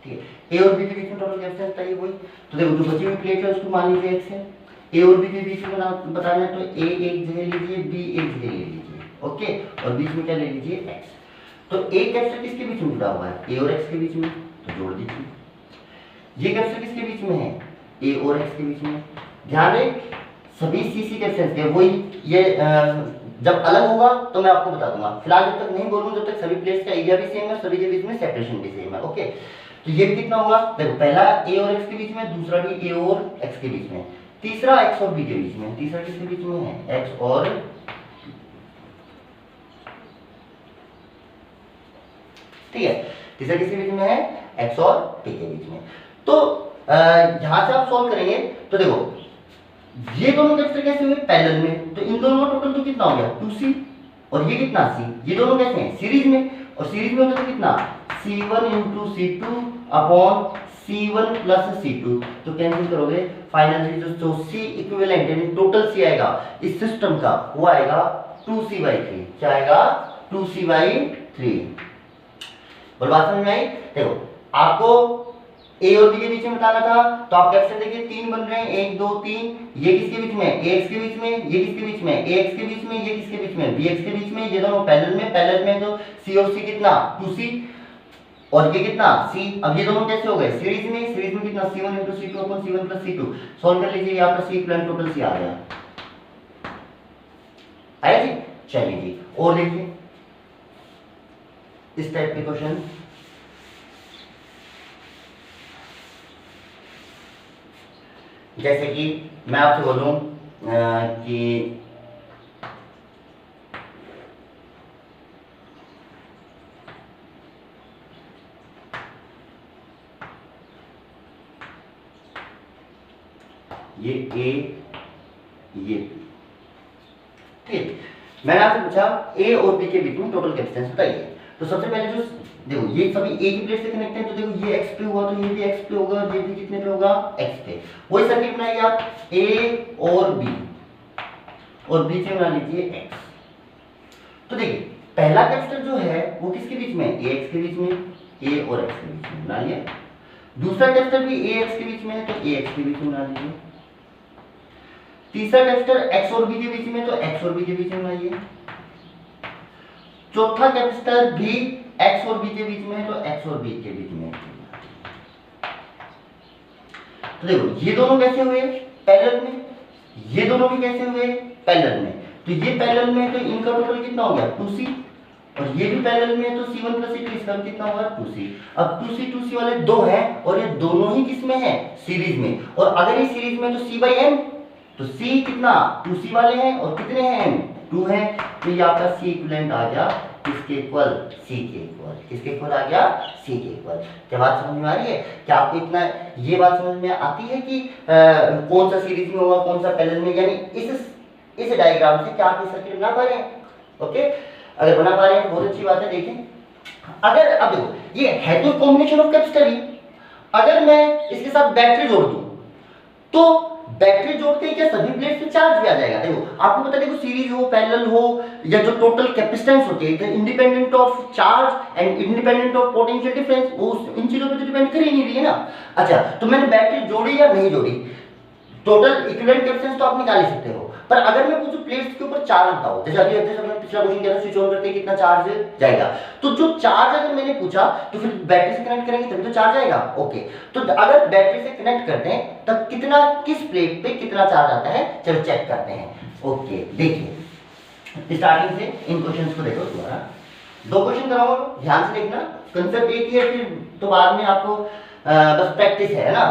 ठीक है, ए और बी के बीच में टोटल कैपेसिटेंस चाहिए वही। तो देखो जो बची हुई प्लेट है उसको मान लीजिए x है, ए और बी के बीच में बताना है तो ए एक जगह लीजिए, बी एक जगह ले लीजिए, ओके, और बीच में क्या ले लीजिए, x। तो ए कैपेसिटर किसके बीच में जुड़ा हुआ है, ए और x के बीच में, तो जोड़ दीजिए। ये कैपेसिटर किसके बीच में है, ए और x के बीच में। ध्यान रहे सभी सी कैपेसिटेंस के, वही ये जब अलग होगा तो मैं आपको बता दूंगा, फिलहाल जब तक नहीं बोलूंगा जब तक सभी प्लेट्स का एरिया भी सेम है, सभी के बीच में सेपरेशन भी सेम है। ओके, तो ये भी कितना होगा, देखो पहला a और x के बीच में, दूसरा भी a और x के बीच में, तीसरा x और b के बीच में, तीसरा किसके बीच में है, x और, ठीक है, तीसरा किसके बीच में है, x और p के बीच में। तो यहां से आप सॉल्व करेंगे तो देखो ये दोनों कैपेसिटर कैसे हुए, पैरेलल में, तो इन दोनों का टोटल तो कितना हो गया, 2c, और ये कितना c, ये दोनों कैसे हैं, सीरीज में, और सीरीज में होता है तो कितना, c1 × c2 upon c1 + c2। तो कैंसिल करोगे, फाइनली जो c इक्विवेलेंट यानी टोटल c आएगा इस सिस्टम का, वो आएगा 2c/3। क्या आएगा, 2c/3। बोल बात समझ में आई। देखो आपको ए और बी के बीच में बताना था, तो आप कैपेसिटर देखिए 3 बन रहे हैं, 1 2 3, ये किसके बीच में, ax के बीच में, ये किसके बीच में, ax के बीच में, ये किसके बीच में, bx के बीच में, ये दोनों पैरेलल में तो c और c कितना, 2c, और ये कितना c। अब ये दोनों कैसे हो गए, सीरीज में कितना, c1 × c2 upon c1 + c2। Solve कर लीजिए, यहाँ पर c इक्विवेलेंट टोटल c आ गया, आया जी। चलिए जी और देखिए इस टाइप के क्वेश्चन। जैसे कि मैं आपसे बोलूं कि ये A ये B, ठीक, मैंने आपसे पूछा A और B के बीच में टोटल कैपेसिटेंस बताइए। तो सबसे पहले जो देखो ये सभी एक ही प्लेट से कनेक्ट है, तो देखो ये x पे हुआ तो ये भी x पे होगा, ये भी कितने पे होगा, x पे। वही सर्किट बनाइए आप, a और b, और बीच में बना लीजिए x। तो देखिए पहला कैपेसिटर जो है वो किसके बीच में, ax के बीच में, a और x के बीच में बना लिया। दूसरा कैपेसिटर भी ax के बीच में है तो ax के बीच में बना लीजिए। तीसरा कैपेसिटर x और b के बीच में, तो x और b के बीच में बनाइए। चौथा कैपेसिटर भी x और b के बीच में है, तो x और b के बीच में। तो देखो ये दोनों कैसे हुए, पैरेलल में, ये दोनों भी कैसे हुए, पैरेलल में। तो ये पैरेलल में है तो इनका टोटल कितना हो गया, 2c, और ये भी पैरेलल में है तो c1 + c2, इसका कितना होगा, 2c। अब 2c वाले दो हैं और ये दोनों ही किसमें है, सीरीज में, और अगर ये सीरीज में तो c/n, तो c कितना, 2c वाले हैं और कितने हैं, 2 हैं, तो ये आपका c इक्विवेलेंट आ गया किसके इक्वल, c के इक्वल। किसके इक्वल आ गया, c के इक्वल। क्या बात समझ में आ रही है, क्या आपको इतना ये बात समझ में आती है कि कौन सा सीरीज में होगा कौन सा पैरेलल में, यानी इस डायग्राम से क्या आप ये सर्किट बना पा रहे हैं। ओके, अगर बना पा रहे हैं बहुत अच्छी बात है। देखें अगर अब देखो ये है तो कॉम्बिनेशन ऑफ कैपेसिटर ही, अगर मैं इसके साथ बैटरी जोड़ दूं तो बैटरी जोड़ते ही क्या सभी प्लेट्स पे चार्ज भी आ जाएगा? देखो आपको पता है, देखो सीरीज हो, पैरेलल हो, या जो टोटल कैपेसिटेंस होती है, independent of charge and independent of potential difference, वो इन चीजों पे तो डिपेंड कर ही नहीं रही है ना। अच्छा, तो मैंने बैटरी जोड़ी या नहीं जोड़ी, टोटल इक्विवेलेंट कैपेसिटेंस तो आप निकाल ही सकते हो, पर अगर मैं पूछूं प्लेट्स के ऊपर चार्ज बताओ, जैसे अभी हमने पिछला क्वेश्चन किया था, स्विच ऑन करते ही कितना चार्ज जाएगा, तो जो चार्ज अगर मैंने पूछा तो फिर बैटरी से कनेक्ट करेंगे तभी तो चार्ज आएगा। ओके, तो अगर बैटरी से कनेक्ट करते हैं तब कितना, किस प्लेट पे कितना चार्ज आता है, चलो चेक करते हैं। ओके, देखिए स्टार्टिंग से इन क्वेश्चंस को देखो दोबारा, दो क्वेश्चन कराऊंगा, ध्यान से देखना, कंसेप्ट एक ही है, फिर तो बाद में आपको बस प्रैक्टिस है ना,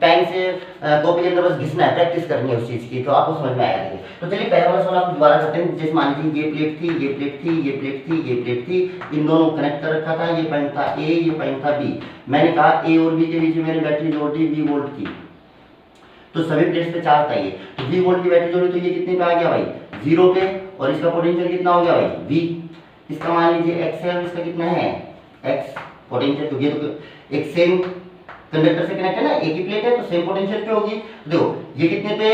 पेन से कॉपी के अंदर बस घिसना है, प्रैक्टिस करनी है उस चीज की, तो आपको समझ में आएगा। तो चलिए पहला वाला सवाल आप दोबारा करते हैं। जैसे मान लीजिए ये प्लेट थी, ये प्लेट थी, ये प्लेट थी, ये प्लेट थी, इन दोनों कनेक्ट कर रखा था, ये पॉइंट था ए, ये पॉइंट था बी। मैंने कहा ए और बी के बीच में मैंने बैटरी जोड़ दी V वोल्ट की, तो सभी प्लेट्स पे चार्ज था ये, तो V वोल्ट की बैटरी जोड़ी, तो ये कितने पे आ गया भाई, 0 पे, और इसका पोटेंशियल कितना हो गया भाई V, इसका मान लीजिए x है, इसका कितना है x पोटेंशियल, तो ये तो एक सेम कंडक्टर से कनेक्ट है ना, एक ही प्लेट है तो सेम पोटेंशियल पे होगी। देखो ये कितने पे,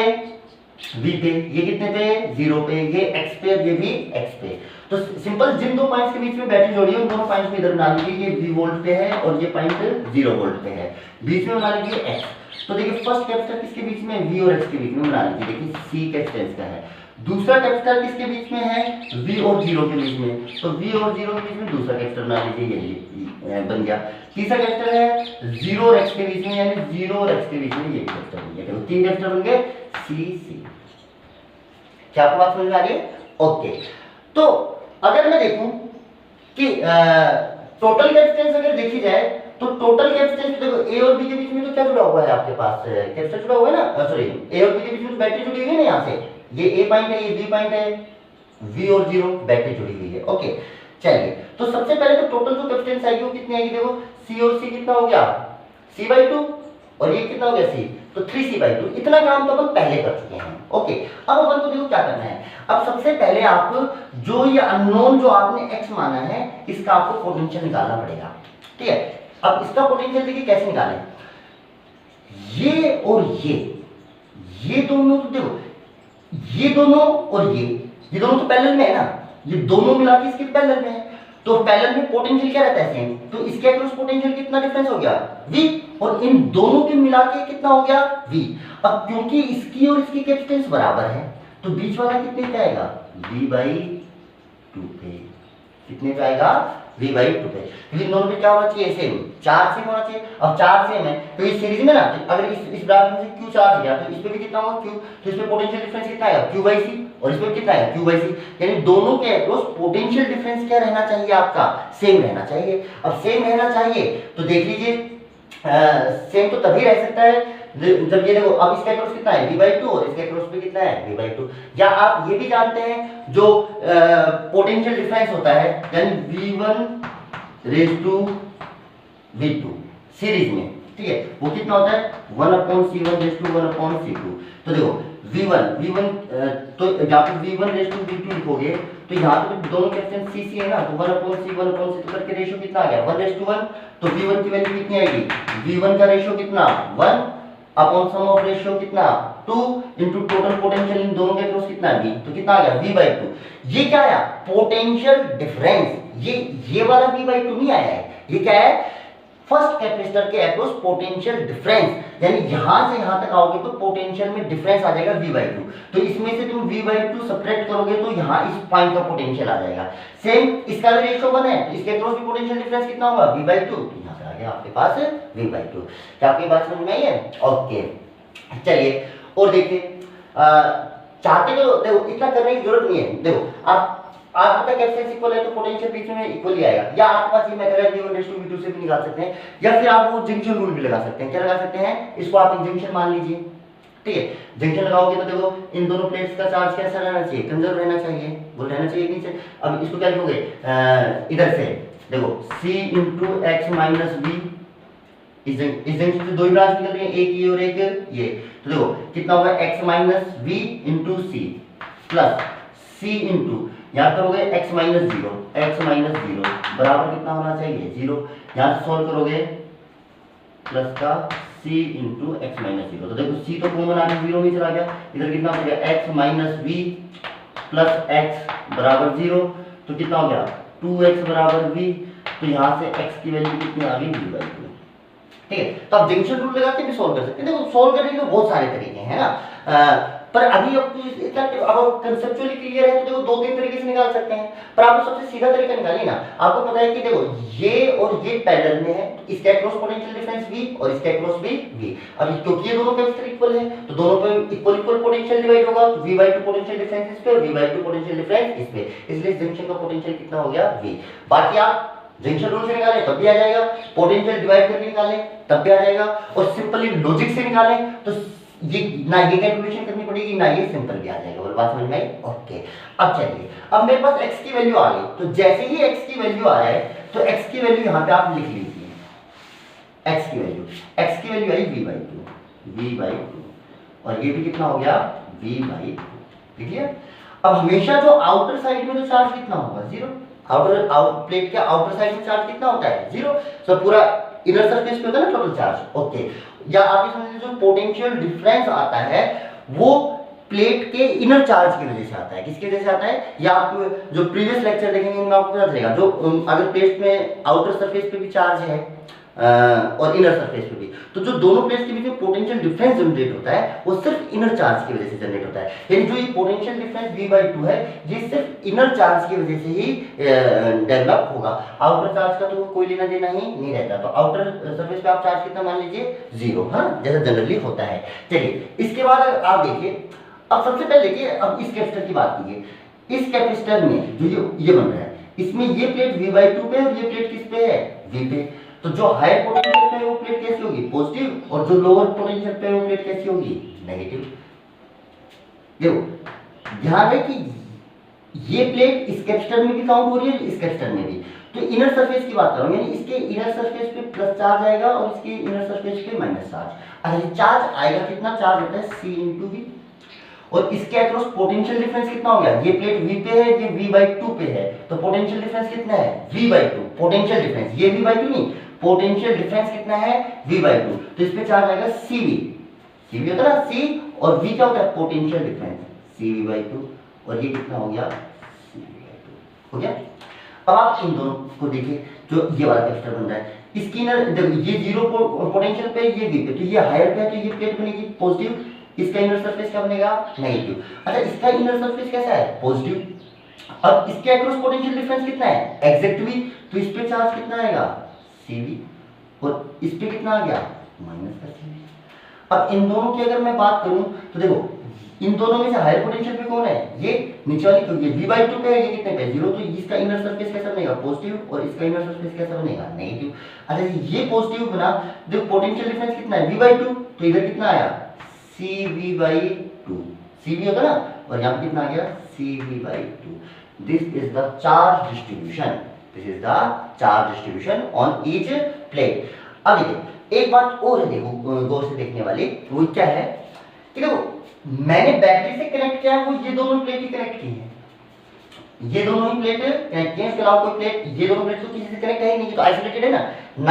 V पे, ये कितने पे, 0 पे, ये x पे, ये भी x पे। तो सिंपल जिन दो पॉइंट्स के बीच में बैटरी जोड़ी है उन दोनों पॉइंट्स को इधर बना लीजिए, ये V वोल्ट पे है और ये पॉइंट 0 वोल्ट पे है, बीच में बना लीजिए x। तो देखिए फर्स्ट कैपेसिटर किसके बीच में, V और x के बीच में बना लीजिए, देखिए C कैपेसिटेंस का है। दूसरा कैपेसिटर किसके बीच में है, V और 0 के बीच में, तो V और 0 के बीच में दूसरा कैपेसिटर बना लीजिए, ये बन गया। तीसरा कैपेसिटर है 0 और x के बीच में, यानी 0 और x के बीच में ये कैपेसिटर बन गया। देखो तीन कैपेसिटर बन गए C। क्या आपको बात समझ में आ रही है? ओके, तो अगर मैं देखूं कि टोटल कैपेसिटेंस अगर देखी जाए तो टोटल कैपेसिटेंस देखो A और B के बीच में तो क्या जुड़ा हुआ है आपके पास, कैपेसिटर जुड़ा हुआ है ना, सॉरी A और B के बीच में तो बैटरी जुड़ी हुई है ना, यहाँ से ये A पॉइंट है, ये B पॉइंट है, V और 0 बैटरी जुड़ी हुई है। ओके, चलिए तो सबसे पहले तो टोटल जो कैपेसिटेंस आएगी वो कितनी आएगी, देखो C और C कितना हो गया, C/2, और ये कितना हो गया C, तो 3C/2। इतना काम तो अपन पहले कर चुके हैं। ओके, अब अपन को देखो क्या करना है। अब सबसे पहले आप जो ये अननोन जो आपने x माना है इसका आपको पोटेंशियल निकालना पड़ेगा, ठीक है। अब इसका पोटेंशियल देखिए कैसे निकालें, ये और ये दोनों, तो देखो ये दोनों और ये दोनों तो पैरेलल में है ना, ये दोनों मिला के इसके पैरेलल में है, तो पैरेलल में पोटेंशियल क्या रहता है सेम, तो इसके अक्रॉस पोटेंशियल कितना डिफरेंस हो गया V, और इन दोनों के मिला के कितना हो गया V। अब क्योंकि इसकी और इसकी कैपेसिटेंस बराबर है तो बीच वाला कितने पे आएगा, V/2 पे, कितने पे आएगा, V/2 पे, क्योंकि दोनों पे क्या होना चाहिए, सेम, चार्ज सेम होना चाहिए। अब चार्ज सेम है तो इस सीरीज में ना, अगर इस ब्रांच में से Q चार्ज गया तो इस पे भी कितना होगा Q, तो इसमें पोटेंशियल डिफरेंस कितना आएगा Q/C, और इसमें कितना आएगा Q/C, यानी दोनों के अक्रॉस पोटेंशियल डिफरेंस क्या रहना चाहिए आपका, सेम रहना चाहिए। अब सेम रहना चाहिए तो देख लीजिए सेम तो तभी रह सकता है जब ये देखो, अब इसका अक्रॉस कितना है V/2 और इसके अक्रॉस पे कितना है V/2, या आप ये भी जानते हैं जो पोटेंशियल डिफरेंस होता है, यानी V1/V2 सीरीज में, ठीक है, वो कितना होता है 1/C1/1/C2। तो देखो V1 तो यहाँ पे V1/V2 लिखोगे तो यहाँ पे दोनों कैपेसिटेंस CC है ना, तो 1/C1/C2 करके रेशियो कितना आ गया 1:1, तो V1 की वैल्यू कितनी आएगी, V1 का रेशियो कितना 1 अपॉन सम ऑफ रेशियो कितना 2 इनटू टोटल पोटेंशियल इन दोनों के अक्रॉस कितना है V, तो कितना आ गया V/2। ये क्या आया, पोटेंशियल डिफरेंस, ये वाला V/2 नहीं आया है, ये क्या है, फर्स्ट कैपेसिटर के अक्रॉस पोटेंशियल डिफरेंस, यानी यहां से यहां तक आओगे तो पोटेंशियल में डिफरेंस आ जाएगा V/2, तो इसमें से तुम V/2 सबट्रैक्ट करोगे तो यहां इस पॉइंट का पोटेंशियल आ जाएगा। सेम इसका भी रेशियो 1 है तो इसके अक्रॉस भी पोटेंशियल डिफरेंस कितना होगा V/2, तो यहां से आ गया आपके पास V/2। क्या आपकी बात समझ में आई है? ओके, चलिए और देखिए चाहते तो देखो इतना करने की जरूरत नहीं है। देखो आप पता कैपेसिटेंस इक्वल है तो पोटेंशियल बीच में इक्वल ही आएगा, या आपके पास ये मेथड है V1/V2 से भी निकाल सकते हैं, या फिर आप वो जंक्शन रूल भी लगा सकते हैं। क्या लगा सकते हैं, इसको आप एक जंक्शन मान लीजिए, ठीक है, जंक्शन लगाओगे तो देखो इन दोनों प्लेट्स का चार्ज कैसा रहना चाहिए, कंजर्व रहना चाहिए, वो रहना चाहिए कि नहीं चाहिए। अब इसको क्या लिखोगे, इधर से देखो C × x - B, इस जंक्शन से दो ही ब्रांच निकल रही है, एक ये और एक ये, तो देखो कितना होगा x - V × C plus C × याद करोगे x - 0 बराबर कितना होना चाहिए 0, यहाँ से सॉल्व करोगे प्लस का सी इंटू एक्स माइनस जीरो। तो देखो सी तो कॉमन आ गया, जीरो में चला गया, इधर कितना हो गया x minus V plus x बराबर जीरो। तो कितना हो गया 2x बराबर v। तो यहाँ से x की वैल्यू कितनी आ गई v बाई टू। ठीक है, तो आप जंक्शन रूल लगा के भी सोल्व कर सकते हैं। देखो सोल्व करने के बहुत सारे तरीके हैं ना, पर अभी अब अब कंसेप्चुअली क्लियर है तो देखो दो तीन तरीके से निकाल सकते हैं, पर आप सबसे सीधा तरीका निकालिए ना। आपको पता है कि देखो ये और ये पैरेलल में है, तो इसका क्रॉस पोटेंशियल डिफरेंस v और इसका क्रॉस भी v। अब क्योंकि ये दोनों कैपेसिटर इक्वल है तो दोनों पे इक्वल इक्वल पोटेंशियल डिवाइड होगा, तो v/2 पोटेंशियल डिफरेंस इस पे और v/2 पोटेंशियल डिफरेंस इस पे, इसलिए जंक्शन का पोटेंशियल कितना हो गया v। बाकी आप जंक्शन रूल से निकालें तब भी आ जाएगा, पोटेंशियल डिवाइड करके निकालें तब भी आ जाएगा, और सिंपली लॉजिक से निकालें तो ये ना ये कैलकुलेशन करनी पड़ेगी ना ये सिंपल भी आ जाएगा। बोल बात समझ में आई? ओके, अब चलिए, अब मेरे पास x की वैल्यू आ गई, तो जैसे ही x की वैल्यू आ जाए तो x की वैल्यू यहाँ पे आप लिख लीजिए, x की वैल्यू आई v/2 और ये भी कितना हो गया v/2। ठीक है, अब हमेशा जो आउटर साइड में तो चार्ज कितना होगा जीरो, प्लेट के आउटर साइड में चार्ज कितना होता है जीरो, तो पूरा इनर सरफेस पे होता है ना टोटल चार्ज। ओके, या आप ये समझ लीजिए जो पोटेंशियल डिफरेंस आता है वो प्लेट के इनर चार्ज की वजह से आता है। किसकी वजह से आता है, या आप जो प्रीवियस लेक्चर देखेंगे उनमें आपको पता चलेगा, जो अगर प्लेट में आउटर सरफेस पे भी चार्ज है और इनर सरफेस पे भी, तो जो दोनों प्लेट्स के बीच में पोटेंशियल डिफरेंस जनरेट होता है वो सिर्फ इनर चार्ज की वजह से जनरेट होता है। यानी जो ये पोटेंशियल डिफरेंस v/2 है ये सिर्फ इनर चार्ज की वजह से ही डेवलप होगा, आउटर चार्ज का तो कोई लेना देना ही नहीं रहता। तो आउटर सरफेस पे आप चार्ज कितना मान लीजिए जीरो, हाँ जैसा जनरली होता है। चलिए इसके बाद आप देखिए, अब सबसे पहले देखिए, अब इस कैपेसिटर की बात कीजिए, इस कैपेसिटर में जो ये बन रहा है इसमें ये प्लेट v/2 पे और ये प्लेट किस पे है v पे, तो जो हायर पोटेंशियल पे है वो प्लेट कैसी होगी पॉजिटिव, और जो लोअर पोटेंशियल पे है वो प्लेट कैसी होगी नेगेटिव। देखो ध्यान है कि ये प्लेट इस कैपेसिटर में भी काउंट हो रही है, इस कैपेसिटर में भी। तो इनर सरफेस की बात कर रहा हूं, यानी इसके इनर सरफेस पे प्लस चार्ज आएगा और इसके इनर सरफेस पे माइनस चार्ज। अच्छा ये चार्ज आएगा, कितना चार्ज होता है c इंटू v, और इसके अक्रॉस पोटेंशियल डिफरेंस कितना हो गया, ये प्लेट v पे है ये v/2 पे है, तो पोटेंशियल डिफरेंस कितना है v/2, पोटेंशियल डिफरेंस, ये v/2 नहीं, पोटेंशियल डिफरेंस कितना है v/2, तो इस पे चार्ज आएगा cv होता है ना c, और v क्या होता है पोटेंशियल डिफरेंस cv/2, और ये कितना हो गया cv/2 हो गया। अब आप इन दोनों को देखिए, जो ये वाला कैपेसिटर बन रहा है इसकी इनर देखो ये जीरो पोटेंशियल पे ये v पे, तो ये हायर पे है तो ये प्लेट बनेगी पॉजिटिव, इसका इनर सरफेस क्या बनेगा नेगेटिव। अच्छा इसका इनर सरफेस कैसा है पॉजिटिव, अब इसके अक्रॉस पोटेंशियल डिफरेंस कितना है एग्जैक्ट v, तो इस पे चार्ज कितना आएगा cv, और इस पे कितना आ गया माइनस का cv। अब इन दोनों की अगर मैं बात करूं तो देखो इन दोनों में से हायर पोटेंशियल पे कौन है, ये नीचे वाली, क्योंकि v/2 पे है ये कितने पे जीरो, तो इसका इनर सरफेस कैसा बनेगा पॉजिटिव और इसका इनर सरफेस कैसा बनेगा नेगेटिव। अच्छा ये पॉजिटिव बना, देखो पोटेंशियल डिफरेंस कितना है v/2, तो इधर कितना आया cv/2, cv होता ना, और यहाँ पे कितना आ गया cv/2। This is the charge distribution on each plate. अब देखिए एक बात और है, देखो गौर से देखने वाली, वो क्या है कि देखो मैंने बैटरी से कनेक्ट किया है, वो ये दोनों प्लेट ही कनेक्ट की है, ये दोनों ही प्लेट कनेक्ट किए, इसके अलावा कोई प्लेट, ये दोनों प्लेट तो किसी से कनेक्ट है नहीं, तो आइसोलेटेड है ना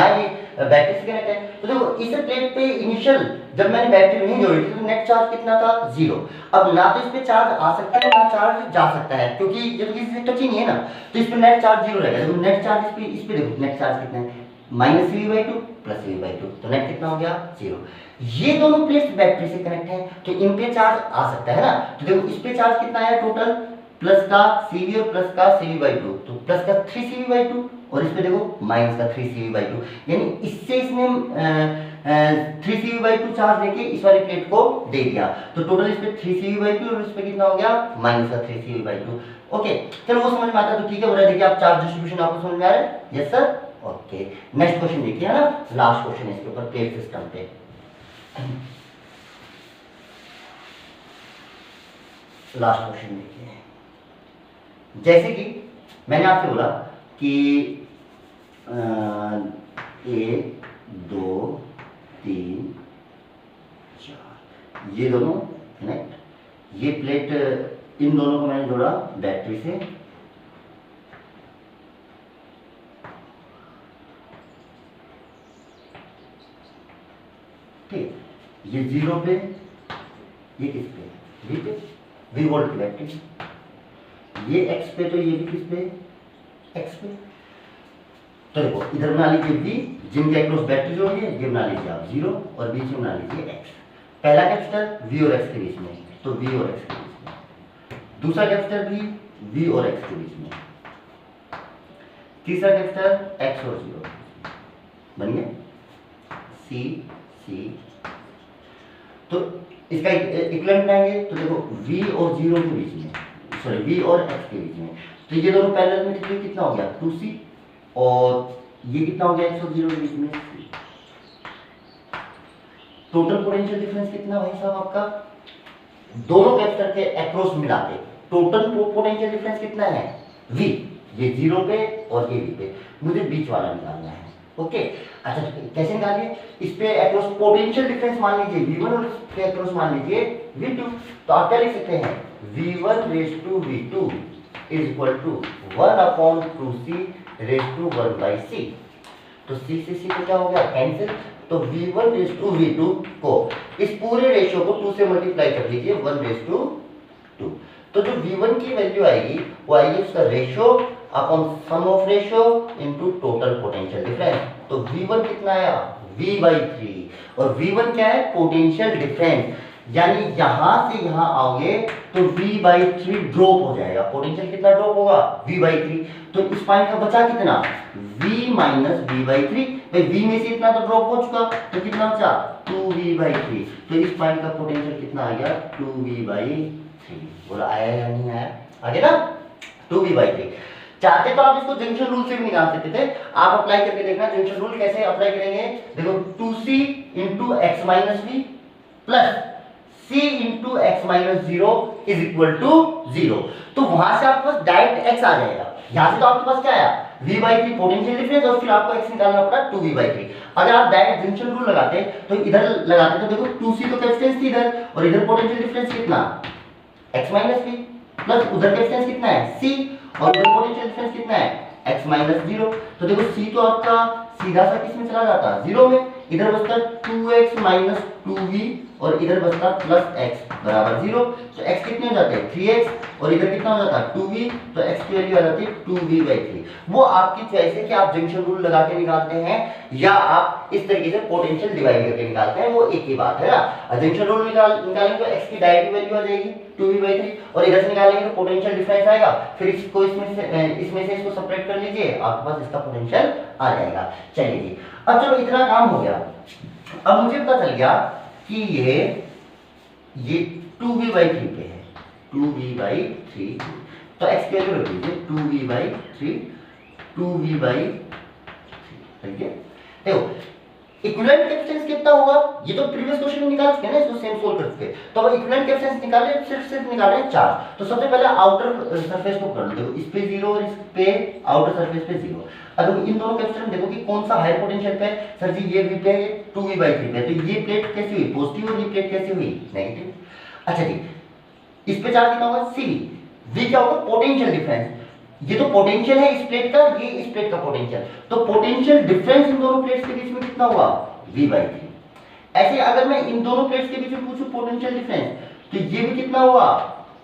ये बैटरी से कनेक्ट है। तो देखो इस प्लेट पे इनिशियल जब मैंने बैटरी नहीं जोड़ी थी तो नेट चार्ज कितना था जीरो। अब ना तो इस पे चार्ज आ सकता है ना चार्ज जा सकता है, क्योंकि ये तो किसी से टच ही नहीं है ना, तो इस पे नेट चार्ज जीरो रहेगा। देखो नेट चार्ज इस पे देखो नेट चार्ज कितना है -cv/2 + cv/2, तो नेट कितना हो गया जीरो। ये दोनों प्लेट्स बैटरी से कनेक्ट है तो इन पे चार्ज आ सकता है ना, तो देखो इस पे चार्ज कितना आया टोटल प्लस का cv और प्लस का cv/2, तो प्लस का 3cv/2 और इस पे देखो माइनस का 3cv/2, यानी इससे इसने 3cv/2 चार्ज लेके इस वाली प्लेट को दे दिया, तो टोटल इस पे 3cv/2 और इस पे कितना हो गया माइनस का 3cv/2। ओके चलो वो समझ में आता है तो ठीक है, बोला देखिए आप चार्ज डिस्ट्रीब्यूशन आपको समझ में आ रहा है? Yes sir. Okay next question देखिए, है ना लास्ट क्वेश्चन है इसके ऊपर प्लेट सिस्टम पे। लास्ट क्वेश्चन देखिए, जैसे कि मैंने आपसे बोला कि 1 2 3 4 ये दोनों कनेक्ट, ये प्लेट इन दोनों को मैंने जोड़ा बैटरी से, ठीक, ये 0 पे, ये किस पे, V पे, V वोल्ट की बैटरी, ये X पे, तो ये भी किस पे, X पे। तो देखो इधर बना लीजिए V, जिनके अक्रॉस बैटरी जो है ये बना लीजिए आप 0, और बीच में बना लीजिए X। पहला कैपेसिटर V और X के बीच में, तो V और X के बीच में। दूसरा कैपेसिटर भी V और X के बीच में। तीसरा कैपेसिटर X और 0 बन गया, C C। तो इसका इक्विवेलेंट बनाएंगे, तो देखो V और 0 के बीच में, सॉरी V और X के बीच में, तो ये दोनों पैरेलल में कितना हो गया 2C, और ये कितना हो गया X और 0 के बीच में C। टोटल पोटेंशियल डिफरेंस कितना भाई साहब आपका, दोनों कैपेसिटर के अक्रॉस मिलाते टोटल पोटेंशियल डिफरेंस कितना है V, ये 0 पे और ये V पे, मुझे बीच वाला निकालना है। ओके, अच्छा कैसे निकालिए, इस पे अक्रॉस पोटेंशियल डिफरेंस मान लीजिए V1 और इस पे अक्रॉस मान लीजिए V2, तो आप क्या लिख सकते हैं V1 raise to V2 is equal to 1/2C raise to 1/C। तो C से C को क्या हो गया कैंसिल, तो V1 रेज़ टू V2 को इस पूरे रेशियो को 2 से मल्टीप्लाई कर लीजिए 1 रेज़ टू 2, तो जो V1 की वैल्यू आएगी वो आएगी उसका ratio upon sum of ratio into total potential difference. तो V1 कितना आया V/3, और V1 क्या है पोटेंशियल डिफरेंस, यानी यहां से यहां आओगे तो V/3 ड्रॉप हो जाएगा, पोटेंशियल कितना ड्रॉप होगा V/3, तो इस पॉइंट का बचा कितना V माइनस V/3, भाई V में से इतना तो ड्रॉप हो चुका, तो कितना बचा 2V/3, तो इस पॉइंट का पोटेंशियल कितना आ गया 2V/3। बोला आया या नहीं आया, आ गया ना 2V/3। चाहते तो आप इसको जंक्शन रूल से भी निकाल सकते थे, आप अप्लाई करके देखना जंक्शन रूल कैसे अप्लाई करेंगे। देखो 2C into x minus V plus C into x minus 0 is equal to 0, तो वहां से आपके पास डायरेक्ट x आ जाएगा, यहां से तो आपके पास क्या आया V/3 पोटेंशियल डिफरेंस, और फिर आपको x निकालना पड़ा 2V/3। अगर आप डायरेक्ट जंक्शन रूल लगाते तो इधर लगाते तो देखो 2C तो कैपेसिटेंस थी इधर, और इधर पोटेंशियल डिफरेंस कितना x माइनस वी प्लस उधर कैपेसिटेंस कितना है C, और उधर पोटेंशियल डिफरेंस कितना है x माइनस 0, तो देखो C तो आपका सीधा सा किस में चला जाता 0 में, इधर बचता 2x माइनस 2v और इधर बचता प्लस x बराबर 0, तो x कितने हो जाते हैं 3x, और इधर कितना हो जाता है 2v, तो x की वैल्यू आ जाती है 2v/3। वो आपकी चॉइस है कि आप जंक्शन रूल लगा के निकालते हैं या आप इस तरीके से पोटेंशियल डिवाइड करके निकालते हैं, वो एक ही बात है ना। जंक्शन रूल निकालेंगे तो x की डायरेक्ट वैल्यू आ जाएगी 2v/3, और इधर से निकालेंगे तो पोटेंशियल डिफरेंस आएगा, फिर इसको इसमें से इसको सेपरेट कर लीजिए, आपके पास इसका पोटेंशियल आ जाएगा। चलिए जी, अब चलो इतना काम हो गया, अब मुझे पता चल गया कि ये 2v/3 पे है, 2v/3, तो x की वैल्यू रख लीजिए 2v/3, 2v/3, ठीक है। देखो इक्विवेलेंट कैपेसिटेंस कितना होगा, ये तो प्रीवियस क्वेश्चन में निकाल चुके हैं ना, इसको सेम सोल्व कर चुके, तो अब इक्विवेलेंट कैपेसिटेंस निकाले, सिर्फ निकाल रहे हैं 4। तो सबसे पहले आउटर सरफेस को कर लो, देखो इस पे 0 और इस पे आउटर सरफेस पे 0। अब इन दोनों कैपेसिटर में देखो कि कौन सा हायर पोटेंशियल पे है, सर जी ये V पे है, 2V/3 पे, तो ये प्लेट कैसी हुई पॉजिटिव, और ये प्लेट कैसी हुई नेगेटिव। अच्छा जी, इस पे चार्ज कितना होगा CV, V क्या होगा पोटेंशियल डिफरेंस, ये तो पोटेंशियल है इस प्लेट का, ये इस प्लेट का पोटेंशियल, तो पोटेंशियल डिफरेंस इन दोनों प्लेट्स के बीच में कितना हुआ V/3। ऐसे अगर मैं इन दोनों प्लेट्स के बीच में पूछूं पोटेंशियल डिफरेंस, तो ये भी कितना हुआ,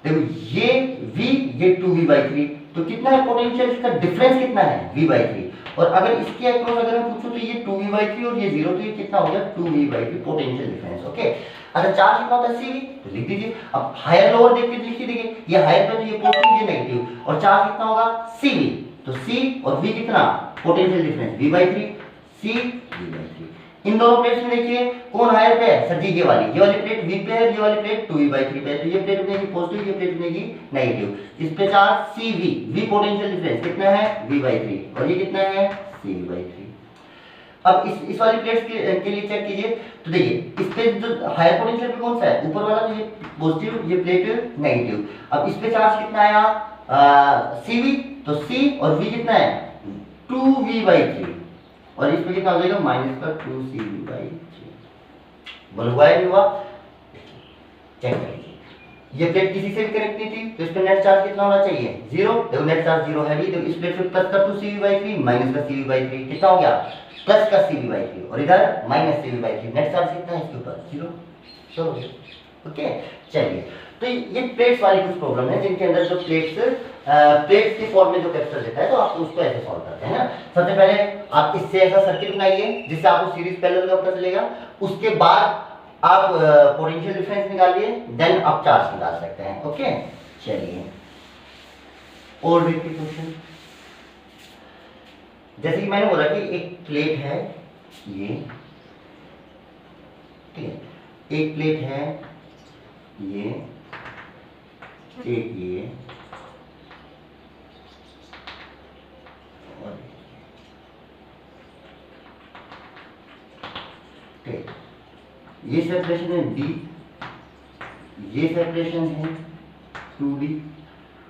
देखो ये V ये 2V/3, तो कितना है पोटेंशियल का डिफरेंस कितना है V/3, और अगर इसके अक्रॉस अगर मैं पूछूं तो ये 2V/3 और ये 0, तो ये कितना हो गया 2V/3 पोटेंशियल डिफरेंस। ओके, अच्छा चार्ज कितना होता है CV, तो लिख दीजिए। अब हायर लोअर देख के लिखिए, देखिए ये हायर पे तो ये पॉजिटिव ये नेगेटिव, और चार्ज कितना होगा CV, तो C और V कितना potential difference V/3, C V/3। इन दोनों प्लेट्स में देखिए कौन हायर पे है, सर जी ये वाली प्लेट V पे है, ये वाली प्लेट 2V/3 पे है, तो ये प्लेट बनेगी पॉजिटिव, ये प्लेट बनेगी नेगेटिव। इस पे charge CV, V potential difference कितना है V/3, और ये कितना है CV/3। अब इस वाली प्लेट्स के लिए चेक कीजिए, तो देखिए इस पे जो हायर पोटेंशियल पे कौन सा है, ऊपर वाला, तो ये पॉजिटिव, ये प्लेट नेगेटिव। अब इस पे चार्ज कितना आया CV, तो C और V कितना है 2V/3, और इस पे कितना हो जाएगा माइनस का 2CV/3। बोलो हुआ है नहीं हुआ, चेक कर लीजिए। ये प्लेट किसी से भी कनेक्ट नहीं थी, तो इस पे नेट चार्ज कितना होना चाहिए? 0। देखो नेट चार्ज 0 है भी, तो इस प्लेट पे प्लस का 2cv/3 माइनस का cv/3 कितना हो गया? प्लस का cv/3 और इधर माइनस cv/3। नेट चार्ज कितना है इसके ऊपर? 0। चलो ओके, चलिए। तो ये प्लेट्स वाली कुछ प्रॉब्लम है जिनके अंदर जो प्लेट्स की फॉर्म में जो कैपेसिटर देता है, तो आप उसको ऐसे सॉल्व करते हैं ना। सबसे पहले आप इससे ऐसा सर्किट बनाइए जिससे आपको सीरीज पैरेलल का पता चलेगा। उसके बाद आप पोटेंशियल डिफरेंस निकालिए, देन आप चार्ज निकाल सकते हैं। ओके, चलिए और भी क्वेश्चन। जैसे कि मैंने बोला कि एक प्लेट है ये, ठीक है, एक प्लेट है ये, एक ये और ठीक, ये सेपरेशन है D, ये सेपरेशन है 2D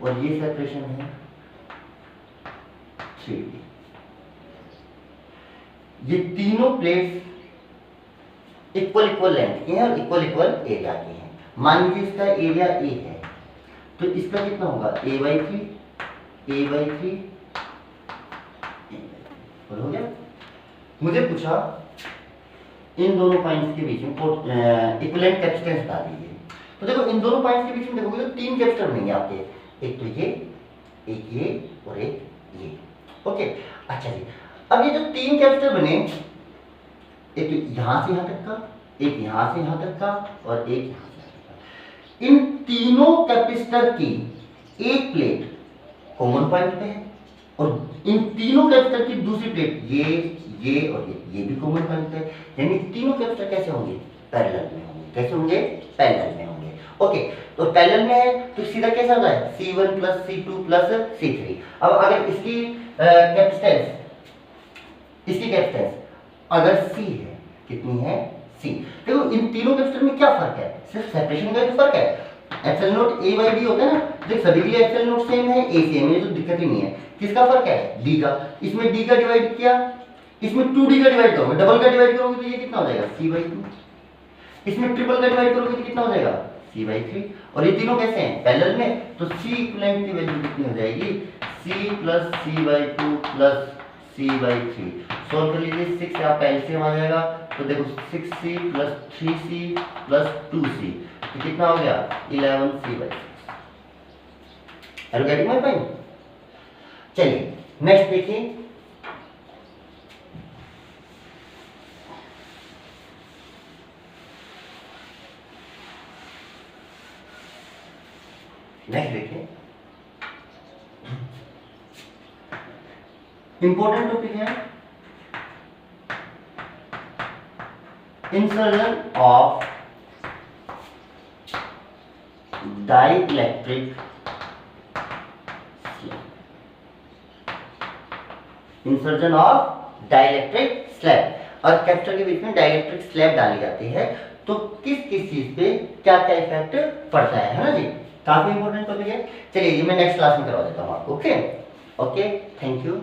और ये सेपरेशन है 3D। ये तीनों प्लेट्स इक्वल लेंथ की हैं और इक्वल एरिया की हैं। मान लीजिए इसका एरिया A है, तो इसका कितना होगा? A/3 हो गया। मुझे पूछा इन दोनों पॉइंट्स के बीच में इक्विवेलेंट कैपेसिटेंस बता दीजिए। तो देखो इन दोनों पॉइंट्स के बीच में देखोगे तो 3 कैपेसिटर बनेंगे आपके, एक तो ये, एक ये और एक ये। ओके, अच्छा जी। अब ये जो 3 कैपेसिटर बने, एक तो यहां से यहां तक का, एक यहां से यहां तक का और एक यहां से यहां तक का। इन तीनों कैपेसिटर की एक प्लेट कॉमन पॉइंट पे है और इन तीनों कैपेसिटर की दूसरी प्लेट ये और ये भी कॉमन पॉइंट है। यानी तीनों कैपेसिटर कैसे होंगे? पैरेलल में होंगे। कैसे होंगे? पैरेलल में होंगे। ओके, तो पैरेलल में है तो सीधा कैसा होता है? C1 + C2 + C3। अब अगर इसकी कैपेसिटेंस अगर C है, कितनी है? C। देखो इन तीनों कैपेसिटर में क्या फर्क है? सिर्फ सेपरेशन का फर्क है। एप्सिलॉन नॉट A/D होता है ना, देख सभी के लिए एप्सिलॉन नॉट सेम है, A सेम है, तो दिक्कत ही नहीं है। किसका फर्क है? D का। इसमें D का डिवाइड किया, इसमें 2D का डिवाइड करोगे, डबल का डिवाइड करोगे तो ये कितना हो जाएगा? C/2। इसमें ट्रिपल का डिवाइड करोगे तो कितना हो जाएगा? C/3। और ये तीनों कैसे हैं? पैरेलल में, तो C इक्विवेलेंट की वैल्यू कितनी हो जाएगी? C + C/2 + C/3। सॉल्व कर लीजिए, 6 से आपका एलसीएम आ जाएगा, तो देखो 6C + 3C + 2C, तो कितना हो गया? 11C/6। Are you getting my point? चलिए नेक्स्ट देखिए। नेक्स्ट देखिए, इंपॉर्टेंट टॉपिक है इंसर्शन ऑफ डाइइलेक्ट्रिक स्लैब। और कैपेसिटर के बीच में डाइइलेक्ट्रिक स्लैब डाली जाती है, तो किस किस चीज पे क्या क्या इफेक्ट पड़ता है ना जी। काफी इंपॉर्टेंट टॉपिक है। चलिए ये मैं नेक्स्ट क्लास में करवा देता हूँ आपको। Okay, thank you.